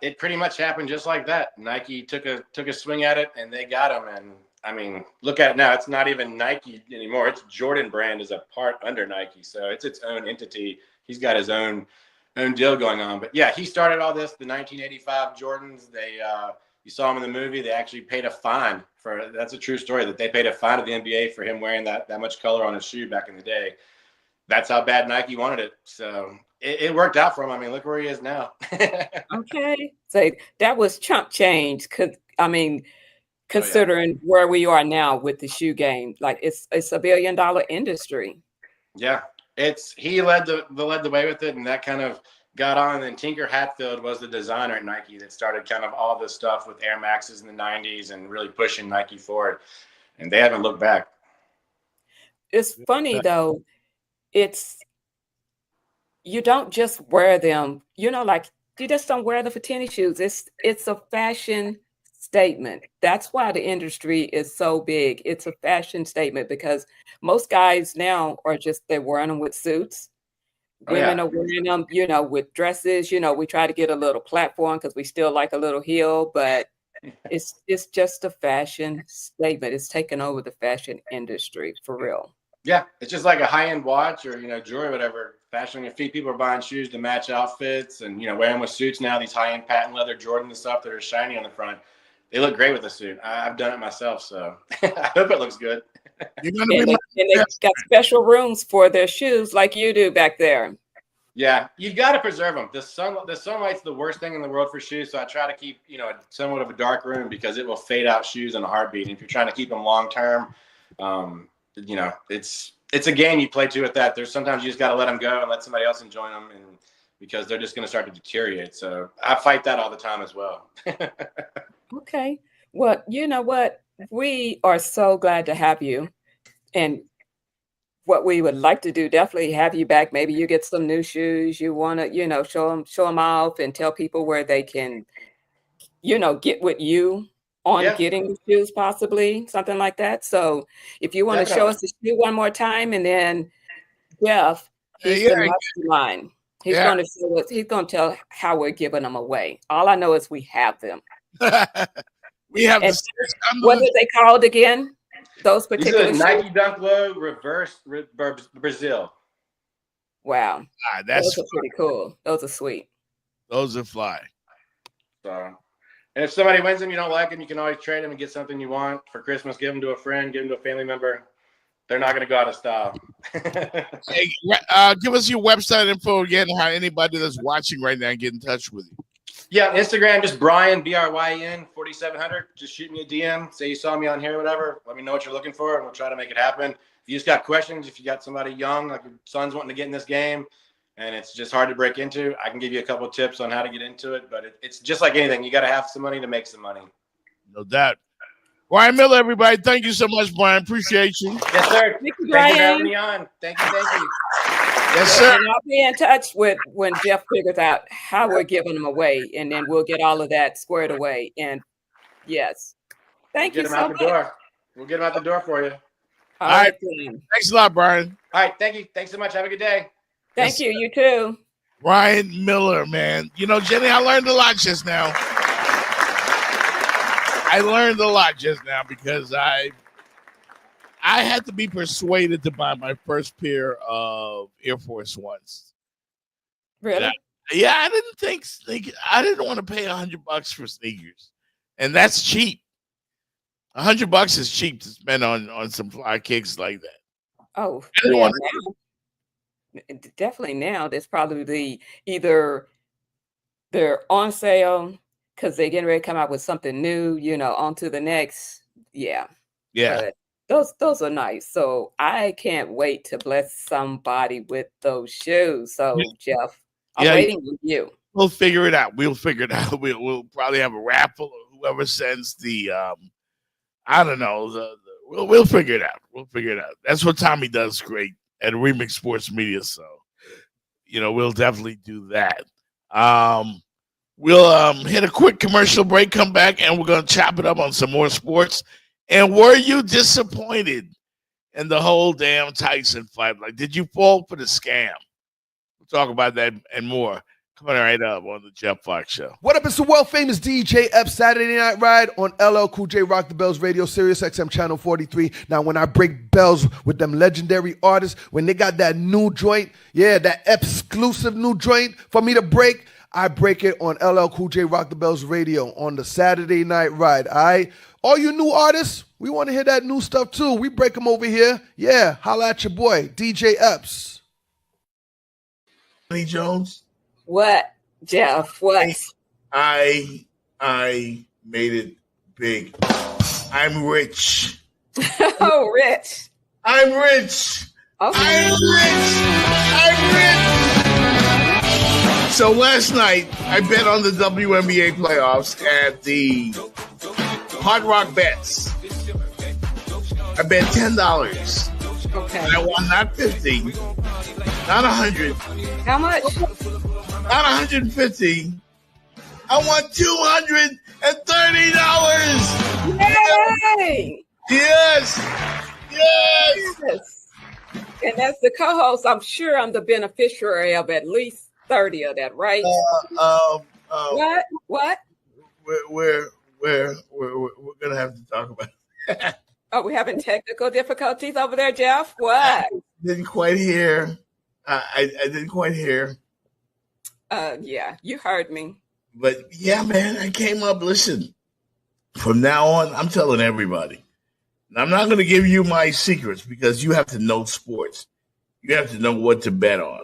it pretty much happened just like that. Nike took a swing at it and they got him. And I mean, look at it now. It's not even Nike anymore. It's Jordan Brand is a part under Nike. So it's its own entity. He's got his own deal going on. But yeah, he started all this, the 1985 Jordans. They you saw him in the movie. They actually paid a fine that's a true story, that they paid a fine to the NBA for him wearing that much color on his shoe back in the day. That's how bad Nike wanted it. So it worked out for him. I mean, look where he is now. Okay. So that was chump change. Considering where we are now with the shoe game, like it's $1 billion industry. Yeah. He led the way with it, and that kind of got on. And then Tinker Hatfield was the designer at Nike that started kind of all this stuff with Air Maxes in the 90s and really pushing Nike forward. And they haven't looked back. It's funny though. You don't just wear them, like you just don't wear them for tennis shoes. It's a fashion statement. That's why the industry is so big. It's a fashion statement because most guys now they're wearing them with suits. Women are wearing them, with dresses. We try to get a little platform because we still like a little heel, but it's just a fashion statement. It's taken over the fashion industry for real. Yeah, it's just like a high-end watch or, jewelry, whatever. Fashion on your feet. People are buying shoes to match outfits and, wearing with suits now, these high-end patent leather Jordan and stuff that are shiny on the front. They look great with a suit. I've done it myself, so I hope it looks good. And they got special rooms for their shoes like you do back there. Yeah, you've got to preserve them. The sunlight's the worst thing in the world for shoes. So I try to keep, somewhat of a dark room because it will fade out shoes in a heartbeat. And if you're trying to keep them long term, it's a game you play too with that. There's sometimes you just got to let them go and let somebody else enjoy them, and because they're just going to start to deteriorate. So I fight that all the time as well. Okay. Well, you know what? We are so glad to have you, and what we would like to do, definitely have you back. Maybe you get some new shoes. You want to, show them off and tell people where they can, get with you on getting the shoes, possibly something like that. So if you want to show us the shoe one more time, and then Jeff, he's the mastermind. He's going to show us. He's going to tell how we're giving them away. All I know is we have them. We have what are they called again? Those particular shoes? Nike Dunk Low Reverse Brazil. Wow, those are pretty cool. Those are sweet. Those are fly. So, and if somebody wins them, you don't like them, you can always trade them and get something you want for Christmas. Give them to a friend, give them to a family member. They're not going to go out of style. Hey, give us your website info again. How anybody that's watching right now get in touch with you. Yeah, Instagram, just Bryan, BRYAN 4700. Just shoot me a DM. Say you saw me on here or whatever. Let me know what you're looking for, and we'll try to make it happen. If you just got questions, if you got somebody young, like your son's wanting to get in this game, and it's just hard to break into, I can give you a couple of tips on how to get into it. But it's just like anything. You got to have some money to make some money. No doubt. Bryan Miller, everybody. Thank you so much, Bryan. Appreciate you. Yes, sir. Thank you, Thank you for having me on. Thank you. Yes, sir. And I'll be in touch with when Jeff figures out how we're giving them away, and then we'll get all of that squared away. And yes, thank you so much. We'll get them out the door for you. All right. Thanks a lot, Bryan. All right. Thank you. Thanks so much. Have a good day. Thank you. You too. Bryan Miller, man. Jenny, I learned a lot just now. Because I had to be persuaded to buy my first pair of Air Force Ones. Really? I didn't want to pay $100 for sneakers, and that's cheap. $100 is cheap to spend on some fly kicks like that. Oh, yeah, definitely now. There's probably either they're on sale because they're getting ready to come out with something new, on to the next. Yeah. But those are nice. So I can't wait to bless somebody with those shoes. So Jeff, I'm waiting with you. We'll figure it out. We'll probably have a raffle, or whoever sends the I don't know. We'll figure it out. That's what Tommy does great at Remix Sports Media. So, we'll definitely do that. We'll hit a quick commercial break, come back, and we're going to chop it up on some more sports. And were you disappointed in the whole damn Tyson fight? Like, did you fall for the scam? We'll talk about that and more coming right up on the Jeff Fox Show. What up? It's the world-famous DJ Ep Saturday Night Ride on LL Cool J Rock the Bells Radio, Sirius XM Channel 43. Now, when I break bells with them legendary artists, when they got that new joint, that exclusive new joint for me to break, I break it on LL Cool J Rock the Bells Radio on the Saturday Night Ride, all right? All you new artists, we want to hear that new stuff too. We break them over here. Yeah, holla at your boy, DJ Epps. Johnny Jones? What, Jeff? What? I made it big. I'm rich. Oh, rich. I'm rich. Okay. I'm rich. So last night, I bet on the WNBA playoffs at the Hard Rock Bets. I bet $10. Okay. And I won not 50, not 100. How much? Not 150. I won $230. Yay! Yes. And as the co-host, I'm sure I'm the beneficiary of at least 30 of that, right? What? We're gonna have to talk about it. Oh, we're having technical difficulties over there, Jeff? What? Didn't quite hear. I didn't quite hear. Yeah, you heard me. But yeah, man, I came up. Listen, from now on, I'm telling everybody. Now, I'm not going to give you my secrets because you have to know sports. You have to know what to bet on.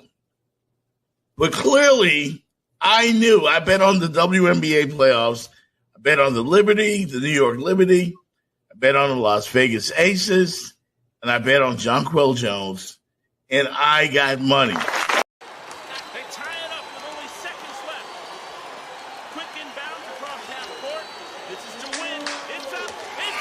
But clearly, I knew. I bet on the WNBA playoffs. I bet on the Liberty, the New York Liberty. I bet on the Las Vegas Aces. And I bet on Jonquel Jones. And I got money. They tie it up with only seconds left. Quick inbound across half court. This is to win. It's up. It's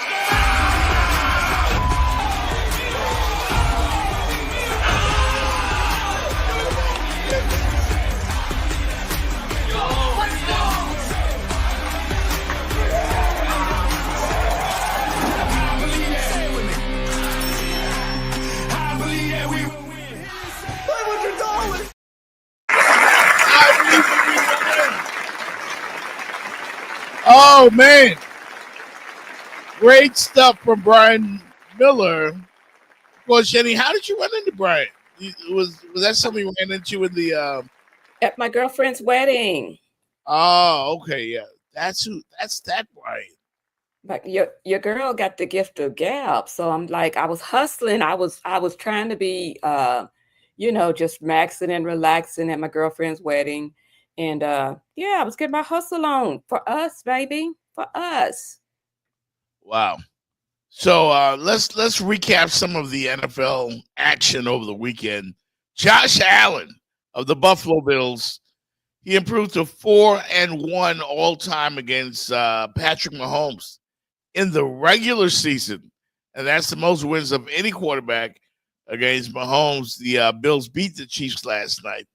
Oh, man. Great stuff from Brian Miller. Well, Jenny, how did you run into Brian? Was that something you ran into in the At my girlfriend's wedding. Oh, okay, yeah. That's that Brian. Like your girl got the gift of gab. So I'm like, I was hustling. I was trying to be just maxing and relaxing at my girlfriend's wedding. And yeah, I was getting my hustle on for us, baby. For us. Wow. So let's recap some of the NFL action over the weekend. Josh Allen of the Buffalo Bills, he improved to 4-1 all time against Patrick Mahomes in the regular season, and that's the most wins of any quarterback against Mahomes. The Bills beat the Chiefs last night,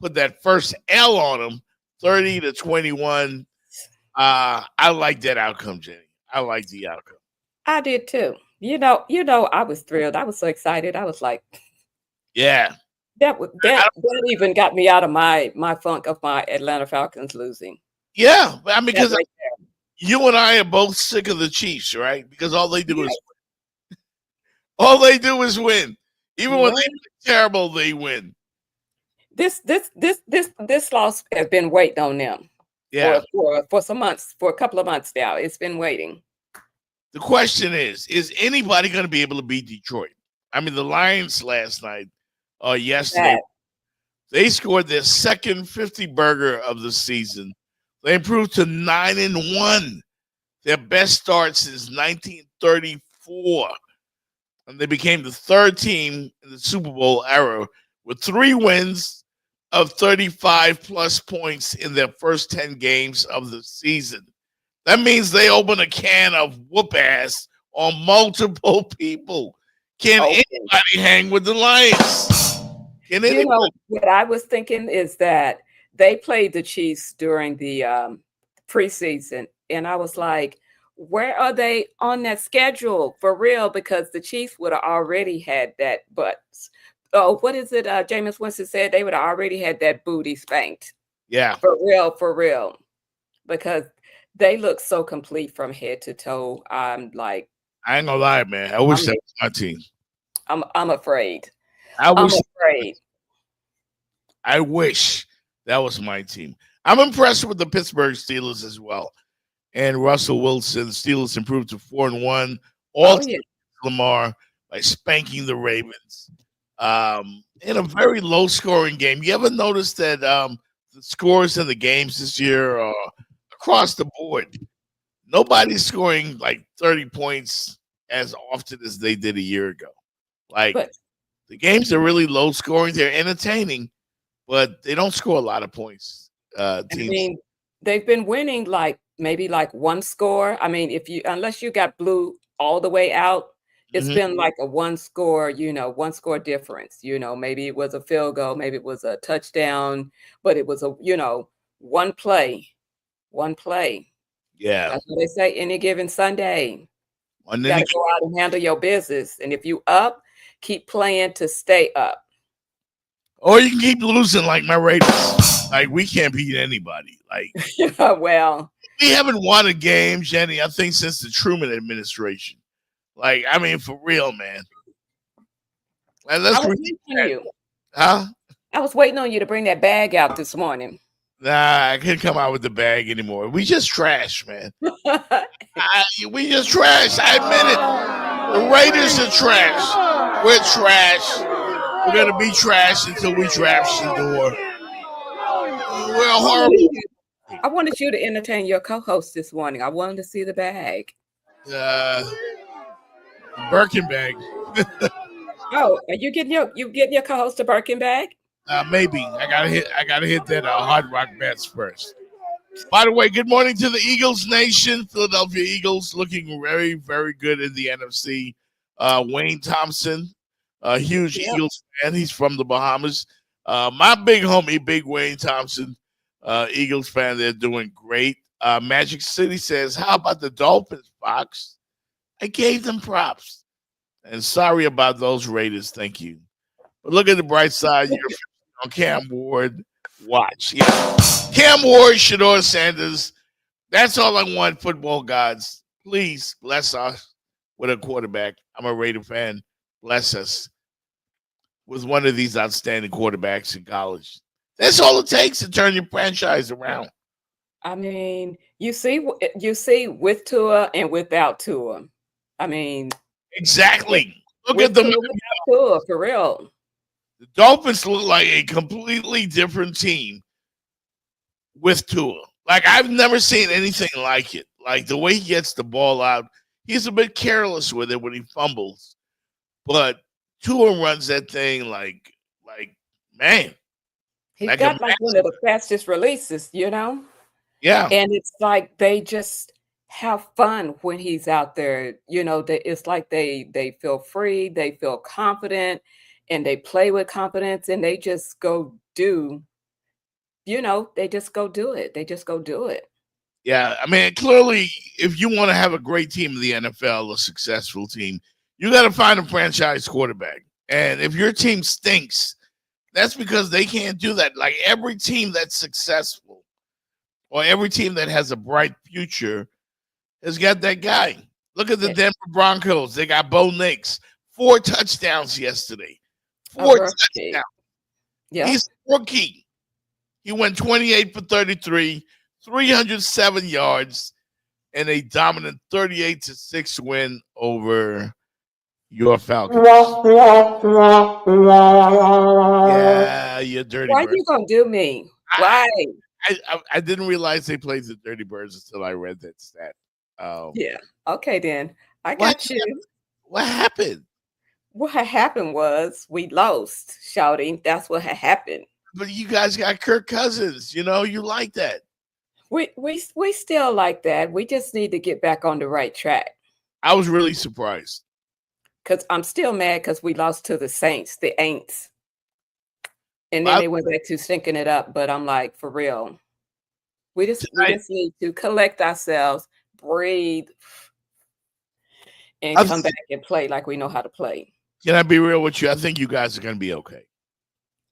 put that first L on them, 30-21. I like that outcome, Jenny. I like the outcome. I did too. I was thrilled. I was so excited. I was like, yeah. That even got me out of my funk of my Atlanta Falcons losing. Yeah, I mean, because you and I are both sick of the Chiefs, right? Because all they do is win. All they do is win. Even when they do terrible, they win. This loss has been waiting on them. Yeah, for some months, for a couple of months now. It's been waiting. The question is anybody going to be able to beat Detroit? I mean, the Lions last night, yesterday, they scored their second 50-burger of the season. They improved to 9-1, their best start since 1934. And they became the third team in the Super Bowl era with 3 wins of 35-plus points in their first 10 games of the season. That means they open a can of whoop ass on multiple people. Can anybody hang with the Lions? Can anybody? What I was thinking is that they played the Chiefs during the preseason, and I was like, where are they on that schedule for real? Because the Chiefs would have already had that what is it? Jameis Winston said they would have already had that booty spanked. Yeah. For real. Because they look so complete from head to toe. I'm like, I ain't gonna lie, man. I wish that was my team. I'm afraid. I'm afraid. I wish that was my team. I'm impressed with the Pittsburgh Steelers as well. And Russell Wilson, the Steelers improved to 4-1. Lamar by spanking the Ravens. In a very low-scoring game. You ever notice that the scores in the games this year are across the board? Nobody's scoring like 30 points as often as they did a year ago. The games are really low-scoring. They're entertaining, but they don't score a lot of points. I mean, they've been winning maybe one score. I mean, unless you got blue all the way out, it's been like a one score difference. Maybe it was a field goal, maybe it was a touchdown, but it was one play. Yeah. That's what they say, any given Sunday. You gotta go out and handle your business. And if you up, keep playing to stay up. Or you can keep losing like my Raiders. Like, we can't beat anybody. Like, well, we haven't won a game, Jenny, I think, since the Truman administration. Like, I mean, for real, man. I was waiting on you. Huh? I was waiting on you to bring that bag out this morning. Nah, I can't come out with the bag anymore. We just trash, man. We just trash. I admit it. The Raiders are trash. We're trash. We're going to be trash until we draft Shador. we're horrible. I wanted you to entertain your co-host this morning. I wanted to see the bag. Birkin bag. Oh, are you getting your co-host a Birkin bag? Maybe I gotta hit that Hard Rock Bets first. By the way, good morning to the Eagles Nation. Philadelphia Eagles looking very, very good in the NFC. Wayne Thompson, a huge Eagles fan. He's from the Bahamas. My big homie, Big Wayne Thompson, Eagles fan. They're doing great. Magic City says, "How about the Dolphins, Fox? I gave them props." And sorry about those Raiders. Thank you. But look at the bright side. You're on Cam Ward. Watch. Yeah. Cam Ward, Shador Sanders. That's all I want, football gods. Please bless us with a quarterback. I'm a Raider fan. Bless us with one of these outstanding quarterbacks in college. That's all it takes to turn your franchise around. I mean, you see with Tua and without Tua. I mean, exactly. Look at them. Tua, for real. The Dolphins look like a completely different team with Tua. Like, I've never seen anything like it. Like, the way he gets the ball out, he's a bit careless with it when he fumbles. But Tua runs that thing like man. He's got like one of the fastest releases, you know? Yeah. And it's like they just have fun when he's out there. You know, it's like they feel free, they feel confident, and they play with confidence, and they just go do, they just go do it. They just go do it. Yeah, I mean, clearly, if you want to have a great team in the NFL, a successful team, you got to find a franchise quarterback. And if your team stinks, that's because they can't do that. Like, every team that's successful or every team that has a bright future has got that guy. Look at the Denver Broncos. They got Bo Nix. 4 touchdowns yesterday. 4 touchdowns. Yeah. He's a rookie. He went 28 for 33, 307 yards, and a dominant 38-6 win over your Falcons. Yeah, you dirty Why bird. you gonna do me? Why? I didn't realize they played the Dirty Birds until I read that stat. Yeah. Okay, then. I got you. What happened? What had happened was we lost, shouting. That's what had happened. But you guys got Kirk Cousins. You like that. We still like that. We just need to get back on the right track. I was really surprised. Because I'm still mad because we lost to the Saints, the Aints. And then they went back to stinking it up. But I'm like, for real. We just need to collect ourselves, breathe, and come back and play like we know how to play. Can I be real with you? I think you guys are going to be okay.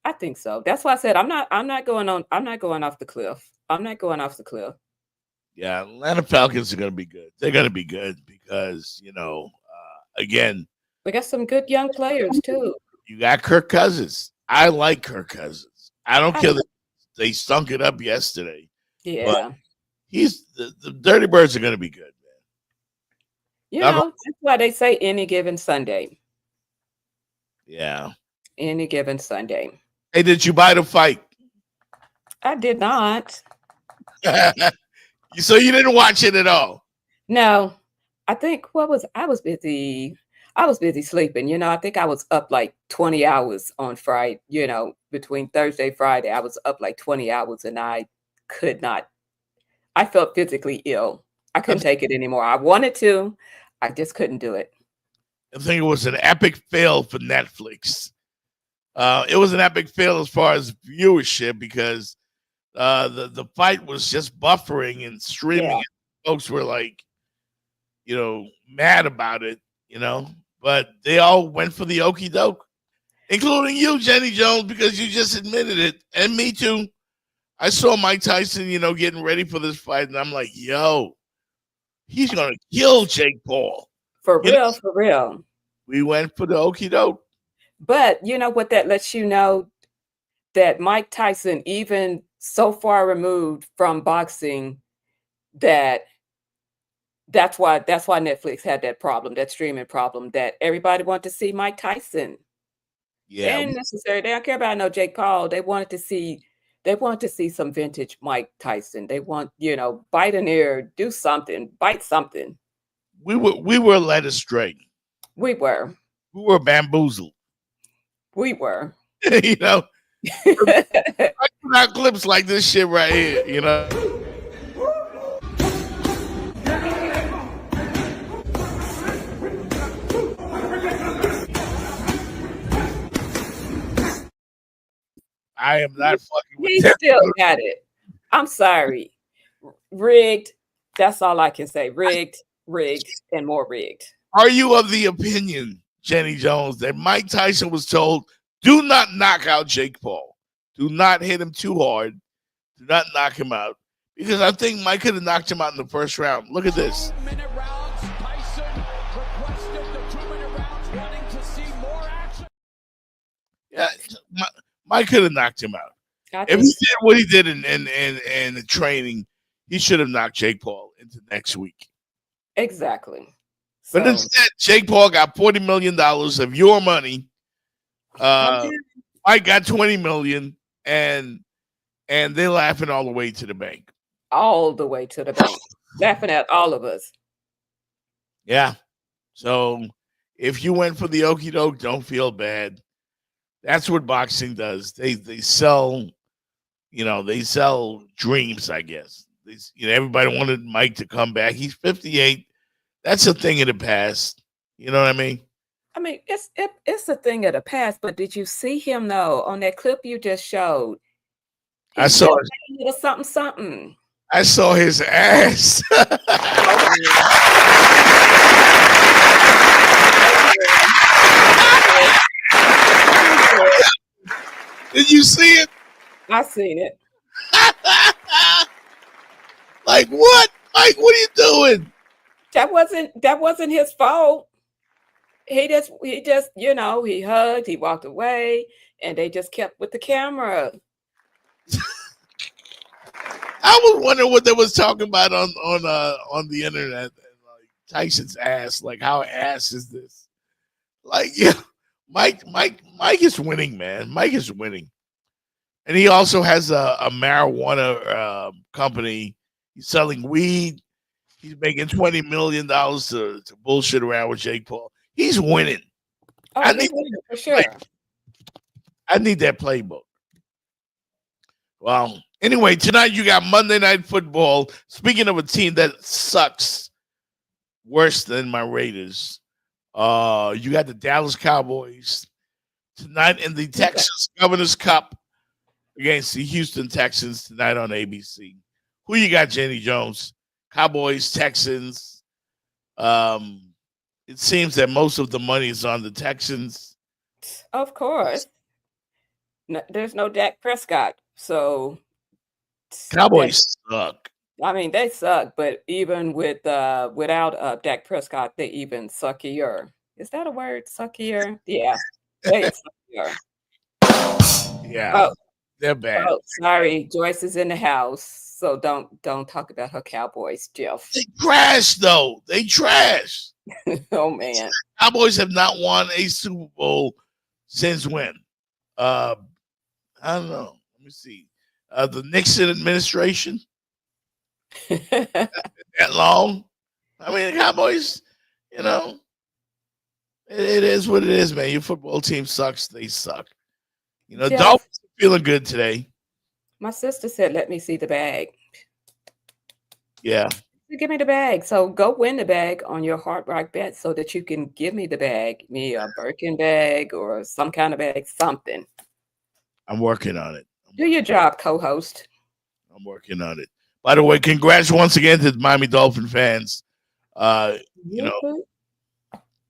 I think so. That's why I said I'm not going off the cliff. I'm not going off the cliff. Yeah, Atlanta Falcons are going to be good. They're going to be good because, again, we got some good young players too. You got Kirk Cousins. I like Kirk Cousins. I don't care that they stunk it up yesterday. Yeah. But the Dirty Birds are going to be good, man. That's why they say any given Sunday. Yeah. Any given Sunday. Hey, did you buy the fight? I did not. So you didn't watch it at all? No. I think I was busy. I was busy sleeping. I think I was up like 20 hours on Friday, between Thursday, Friday. I was up like 20 hours and I could not. I felt physically ill. I couldn't take it anymore. I wanted to. I just couldn't do it. I think it was an epic fail for Netflix. It was an epic fail as far as viewership because the fight was just buffering and streaming. Yeah. And folks were like, mad about it, but they all went for the okie doke, including you, Jenny Jones, because you just admitted it. And me too. I saw Mike Tyson, getting ready for this fight. And I'm like, yo, he's going to kill Jake Paul. For real. We went for the okie doke. But you know what that lets you know? That Mike Tyson, even so far removed from boxing, that's why Netflix had that problem, that streaming problem, that everybody wanted to see Mike Tyson. Yeah. They didn't necessarily, they don't care about no Jake Paul. They wanted to see They want to see some vintage Mike Tyson. They want, bite an ear, do something, bite something. We were led astray. We were. We were bamboozled. We were. I got clips like this shit right here, I am not fucking with He's still at it. I'm sorry. Rigged. That's all I can say. Rigged, and more rigged. Are you of the opinion, Jenny Jones, that Mike Tyson was told, do not knock out Jake Paul? Do not hit him too hard. Do not knock him out. Because I think Mike could have knocked him out in the first round. Look at this. 2-minute rounds. Tyson requested the 2-minute rounds, wanting to see more action. Yeah, Mike could have knocked him out. If he did what he did in the training, he should have knocked Jake Paul into next week. Exactly. But instead, Jake Paul got $40 million of your money. Mike got $20 million, and they're laughing all the way to the bank. All the way to the bank. Laughing at all of us. Yeah. So if you went for the okie doke, don't feel bad. That's what boxing does. They sell, they sell dreams, I guess. Everybody wanted Mike to come back. He's 58. That's a thing of the past. You know what I mean? I mean, it's a thing of the past, but did you see him though on that clip you just showed? I saw it. Something. I saw his ass. Did you see it? I seen it. Like what? Mike, what are you doing? That wasn't his fault. He just, he hugged, he walked away, and they just kept with the camera. I was wondering what they was talking about on the internet. Like Tyson's ass. Like, how ass is this? Like, yeah, Mike is winning, man. Mike is winning, and he also has a marijuana company. He's selling weed. He's making $20 million to bullshit around with Jake Paul. He's winning. Oh, I need for sure. I need that playbook. Well, anyway, tonight you got Monday Night Football. Speaking of a team that sucks worse than my Raiders, you got the Dallas Cowboys tonight in the Texas Governor's Cup against the Houston Texans tonight on ABC. Who you got, Jenny Jones? Cowboys, Texans. It seems that most of the money is on the Texans. Of course. No, there's no Dak Prescott, so Cowboys suck. I mean, they suck, but even without Dak Prescott, they even suckier. Is that a word? Suckier? Yeah, they suckier. Yeah, they're bad. Oh, sorry, Joyce is in the house, so don't talk about her Cowboys, Jeff. They trash though. They trash. Oh man, Cowboys have not won a Super Bowl since when? I don't know. Let me see. The Nixon administration. That long. I mean, the Cowboys. It is what it is, man. Your football team sucks. They suck. Dolphins are feeling good today. My sister said, "Let me see the bag." Yeah. Give me the bag. So go win the bag on your Hard Rock bet so that you can give me the bag, me a Birkin bag or some kind of bag, something. I'm working on it. Do your job, co-host. I'm working on it. By the way, congrats once again to the Miami Dolphin fans.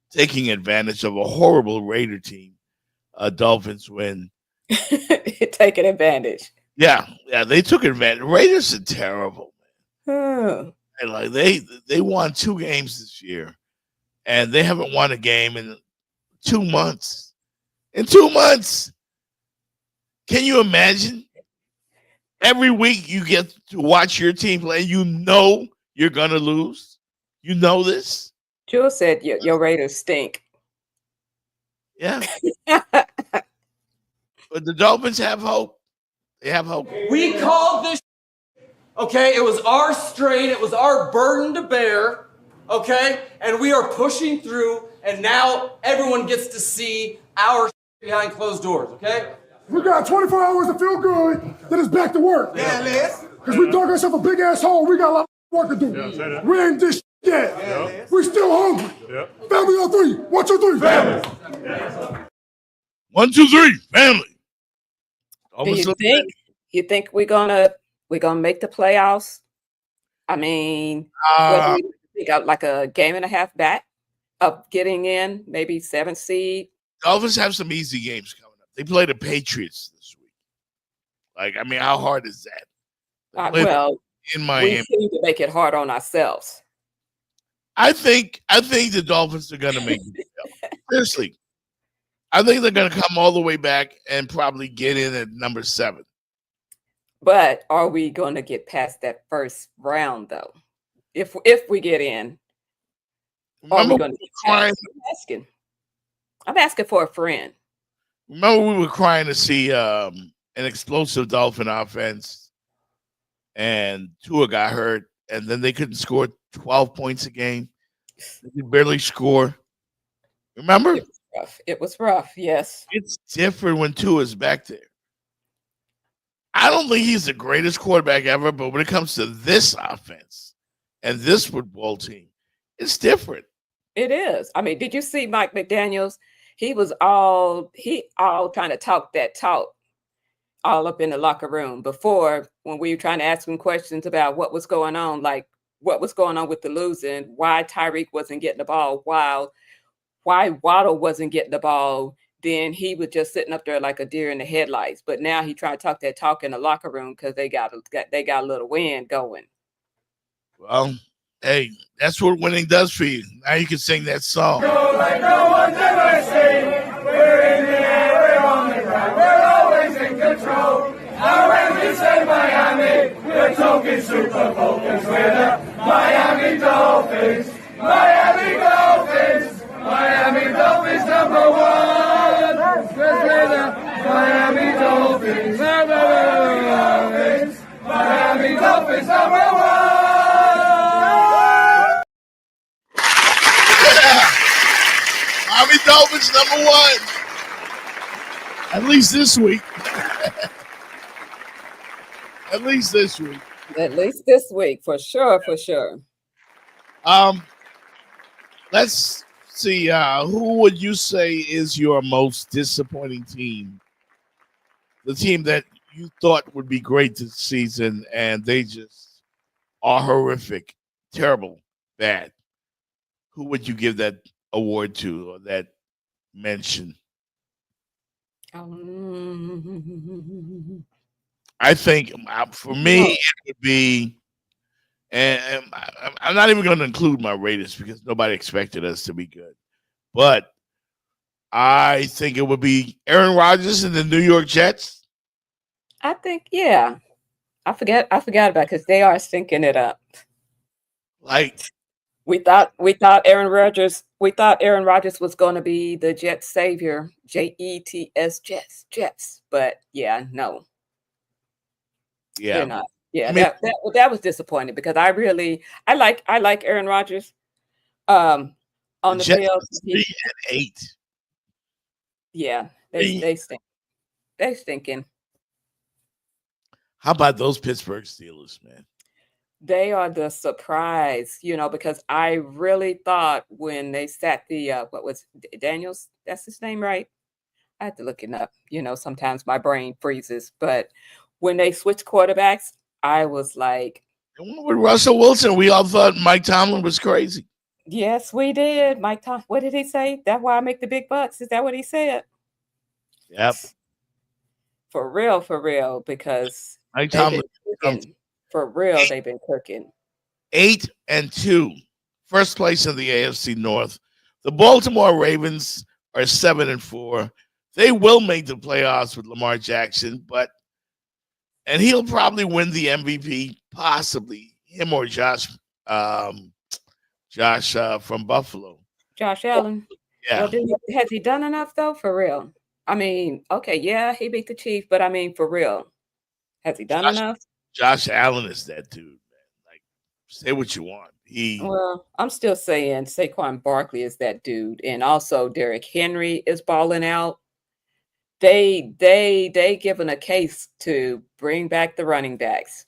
Taking advantage of a horrible Raider team. Dolphins win. Taking advantage. Yeah, they took advantage. Raiders are terrible, man. And like they won 2 games this year, and they haven't won a game in 2 months. In 2 months, can you imagine? Every week you get to watch your team play. You know you're gonna lose. You know this. Jules said your Raiders stink. Yeah. But the Dolphins have hope. They have hope. We called this. Okay, it was our strain. It was our burden to bear. Okay, and we are pushing through, and now everyone gets to see our behind closed doors. Okay. We got 24 hours to feel good, then it's back to work. Yeah, Liz. Because we dug ourselves a big ass hole. We got a lot of work to do. We ain't this yet. Yeah. We still hungry. Family on three. 1, 2, 3. Family. 1, 2, 3. Family. Do you think we're gonna make the playoffs? I mean, what do we got like a game and a half back of getting in, maybe 7th seed? Dolphins have some easy games coming up. They play the Patriots this week. Like, I mean, how hard is that? Well, in Miami, we seem to make it hard on ourselves. I think the Dolphins are going to make it. Seriously, I think they're going to come all the way back and probably get in at number 7. But are we going to get past that first round though? If we get in, are we going to get past? I'm asking for a friend. Remember, we were crying to see an explosive Dolphin offense, and Tua got hurt, and then they couldn't score 12 points a game. They could barely score. Remember? It was rough, yes. It's different when Tua's back there. I don't think he's the greatest quarterback ever, but when it comes to this offense and this football team, it's different. It is. I mean, did you see Mike McDaniels? He was all trying to talk that talk all up in the locker room before, when we were trying to ask him questions about what was going on, like what was going on with the losing, why Tyreek wasn't getting the ball, why Waddle wasn't getting the ball. Then he was just sitting up there like a deer in the headlights. But now he tried to talk that talk in the locker room because they got a little wind going. Well, hey, that's what winning does for you. Now you can sing that song. Go like no one's ever seen. We're in the air, we're on the ground, we're always in control. Now when we say Miami, we're talking Super Focus. We're the Miami Dolphins. Miami Dolphins. Miami Dolphins number 1. We're the Miami Dolphins. Miami Dolphins. Miami Dolphins number 1. Miami Dolphins number 1. At least this week. At least this week. At least this week, for sure, for sure. Let's see. Who would you say is your most disappointing team? The team that you thought would be great this season, and they just are horrific, terrible, bad. Who would you give that award to, or that mention? I think for me, it would be, and I'm not even going to include my Raiders because nobody expected us to be good. But I think it would be Aaron Rodgers and the New York Jets. I think, yeah. I forgot about it because they are stinking it up. Like we thought Aaron Rodgers was going to be the Jets savior, Jets, Jets. But yeah, no. Yeah. They're not. Yeah, I mean, that was disappointing because I like Aaron Rodgers. On the field, 3-8. Yeah, they stink. They stinking. How about those Pittsburgh Steelers, man? They are the surprise, because I really thought when they sat the what was Daniels? That's his name, right? I had to look it up. Sometimes my brain freezes, but when they switched quarterbacks, I was like, with Russell Wilson, we all thought Mike Tomlin was crazy. Yes, we did. What did he say? That's why I make the big bucks. Is that what he said? Yep. For real, because Mike Tomlin, for real, they've been cooking. 8-2, first place in the AFC North. The Baltimore Ravens are 7-4. They will make the playoffs with Lamar Jackson, and he'll probably win the MVP, possibly him or Josh from Buffalo. Josh Allen. Yeah. Well, has he done enough though? For real. I mean, okay, yeah, he beat the Chiefs, but I mean, for real. Has he done enough? Josh Allen is that dude, man. Like, say what you want. Well, I'm still saying Saquon Barkley is that dude, and also Derrick Henry is balling out. They given a case to bring back the running backs.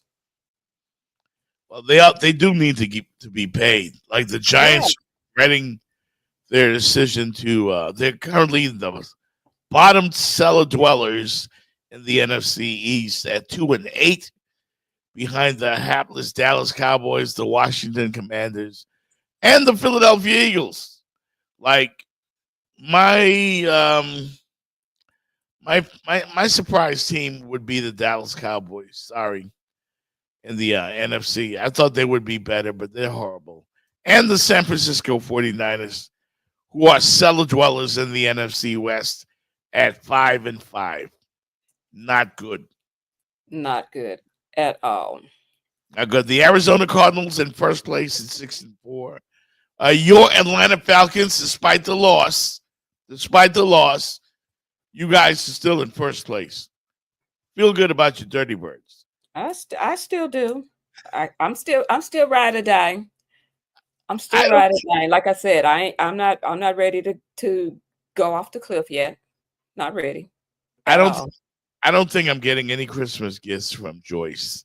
Well, they do need to be paid. Like the Giants regretting their decision to. They're currently the bottom cellar dwellers in the NFC East at 2-8, behind the hapless Dallas Cowboys, the Washington Commanders, and the Philadelphia Eagles. Like my surprise team would be the Dallas Cowboys. Sorry, in the NFC. I thought they would be better, but they're horrible. And the San Francisco 49ers, who are cellar dwellers in the NFC West at 5-5. Not good. Not good at all. Not good. The Arizona Cardinals in first place at 6-4. Your Atlanta Falcons, despite the loss, you guys are still in first place. Feel good about your Dirty Birds. I still do. I'm still ride or die. I'm still ride or die. Like I said, I'm not ready to go off the cliff yet. Not ready. I don't think I'm getting any Christmas gifts from Joyce.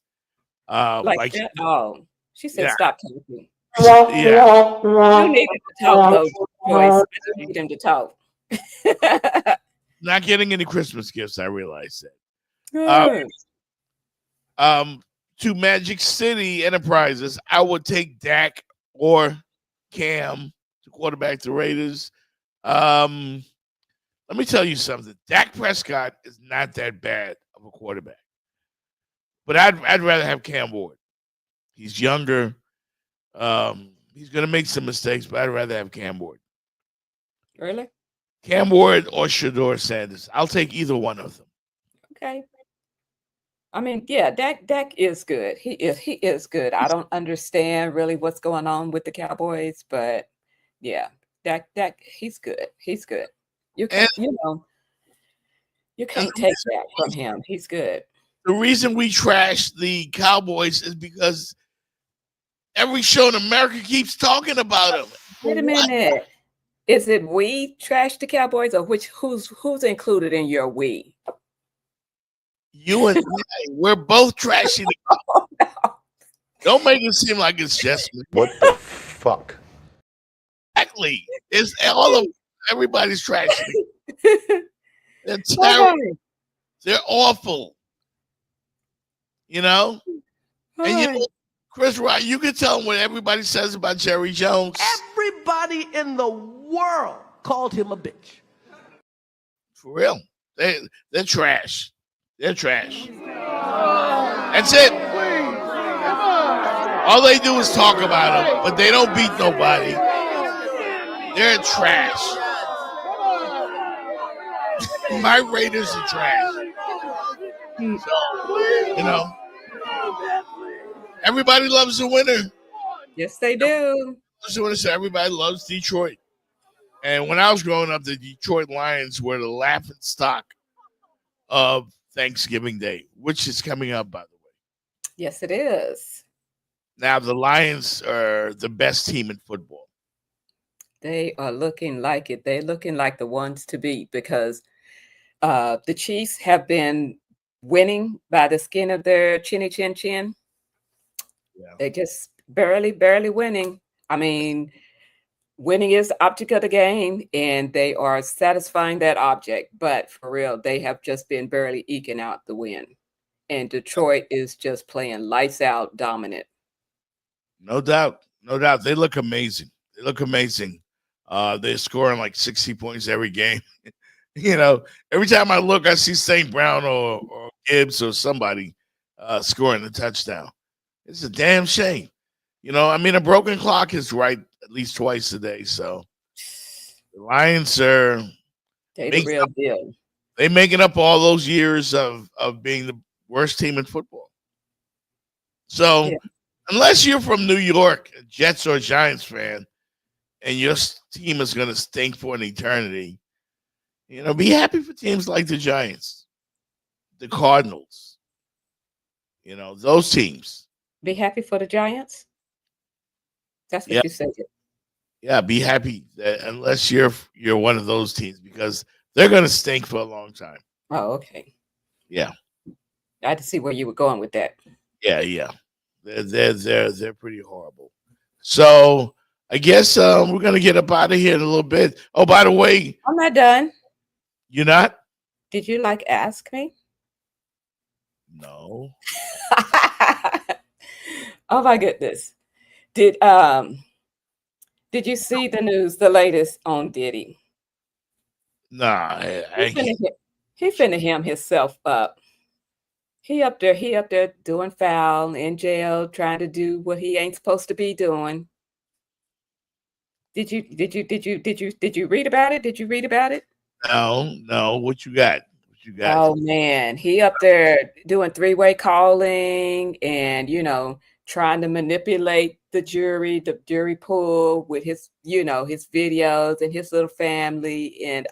Like that? Oh, she said stop talking. Yeah. You needed to talk, though, Joyce. You need him to talk. Not getting any Christmas gifts, I realize that. To Magic City Enterprises, I would take Dak or Cam to quarterback the Raiders. Let me tell you something. Dak Prescott is not that bad of a quarterback, but I'd rather have Cam Ward. He's younger. He's going to make some mistakes, but I'd rather have Cam Ward. Really? Cam Ward or Shedeur Sanders. I'll take either one of them. Okay. I mean, yeah, Dak is good. He is good. I don't understand really what's going on with the Cowboys, but yeah, Dak, he's good. He's good. You can't take that from him. He's good. The reason we trash the Cowboys is because every show in America keeps talking about them. Wait a minute. Is it we trash the Cowboys, or who's included in your we? You and I, we're both trashing the Cowboys. No. Don't make it seem like it's just me. What the fuck? Exactly. It's all of everybody's trashing. They're terrible. They're awful. You know? And you know, Chris Rock, you can tell them what everybody says about Jerry Jones. Everybody in the world called him a bitch. For real. They're trash. They're trash. That's it. All they do is talk about them, but they don't beat nobody. They're trash. My Raiders are trash. So, you know, everybody loves a winner. Yes, they do. So everybody loves Detroit. And when I was growing up, the Detroit Lions were the laughing stock of Thanksgiving Day, which is coming up, by the way. Yes, it is. Now, the Lions are the best team in football. They are looking like it. They're looking like the ones to beat, because the Chiefs have been winning by the skin of their chinny chin chin. Yeah. They just barely winning. I mean, winning is the object of the game, and they are satisfying that object. But for real, they have just been barely eking out the win. And Detroit is just playing lights out dominant. No doubt. No doubt. They look amazing. They're scoring like 60 points every game. You know, every time I look, I see St. Brown or Gibbs or somebody scoring a touchdown. It's a damn shame. You know, I mean, a broken clock is right at least twice a day. So the Lions are the real deal. They're making up all those years of being the worst team in football. So unless you're from New York, a Jets or Giants fan, and your team is going to stink for an eternity, you know, be happy for teams like the Giants, the Cardinals, You know, those teams. Be happy for the Giants. That's what Yeah. you said. Yeah, be happy that unless you're one of those teams because they're gonna stink for a long time. Oh, okay. Yeah. I had to see where you were going with that. Yeah. They're pretty horrible. So I guess we're gonna get up out of here in a little bit. Oh, by the way, I'm not done. you're not? Did you ask me? No. Oh my goodness. Did you see the news, the latest on Diddy? Nah, He finna him himself up. He up there doing foul in jail, trying to do what he ain't supposed to be doing. Did you read about it? Did you read about it? No. What you got? Oh man, he up there doing three-way calling and trying to manipulate the jury pool with his his videos and his little family and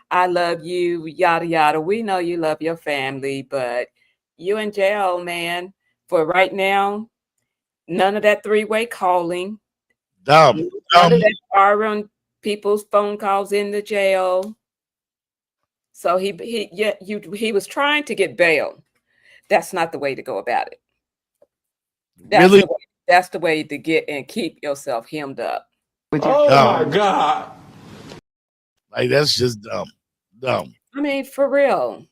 I love you, yada yada. We know you love your family, but you in jail, man. For right now, none of that three-way calling. Dumb. None of that borrowing people's phone calls in the jail. So he was trying to get bail. That's not the way to go about it. Really? That's the way to get and keep yourself hemmed up. Oh my God. Like that's just dumb. I mean, for real.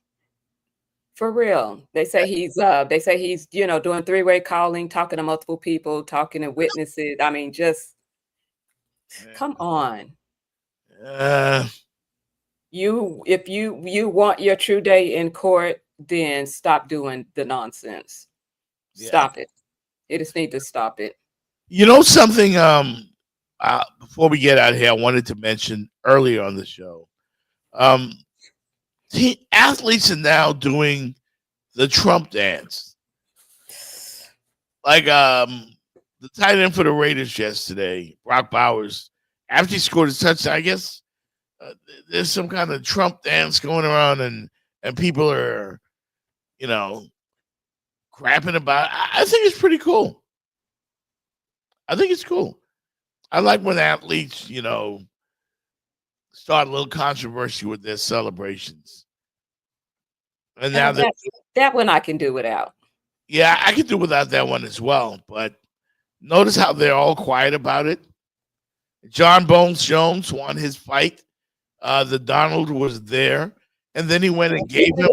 For real. They say he's doing three-way calling, talking to multiple people, talking to witnesses. I mean, just come on. If you want your true day in court, then stop doing the nonsense. Stop it. You just need to stop it. You know something? Before we get out of here, I wanted to mention earlier on the show. Athletes are now doing the Trump dance. Like the tight end for the Raiders yesterday, Brock Bowers, after he scored a touchdown, I guess there's some kind of Trump dance going around, and people are, crapping about. I think it's pretty cool. I think it's cool. I like when athletes, start a little controversy with their celebrations. And now that one I can do without. Yeah, I can do without that one as well. But notice how they're all quiet about it. John Bones Jones won his fight. The Donald was there, and then he went and gave him.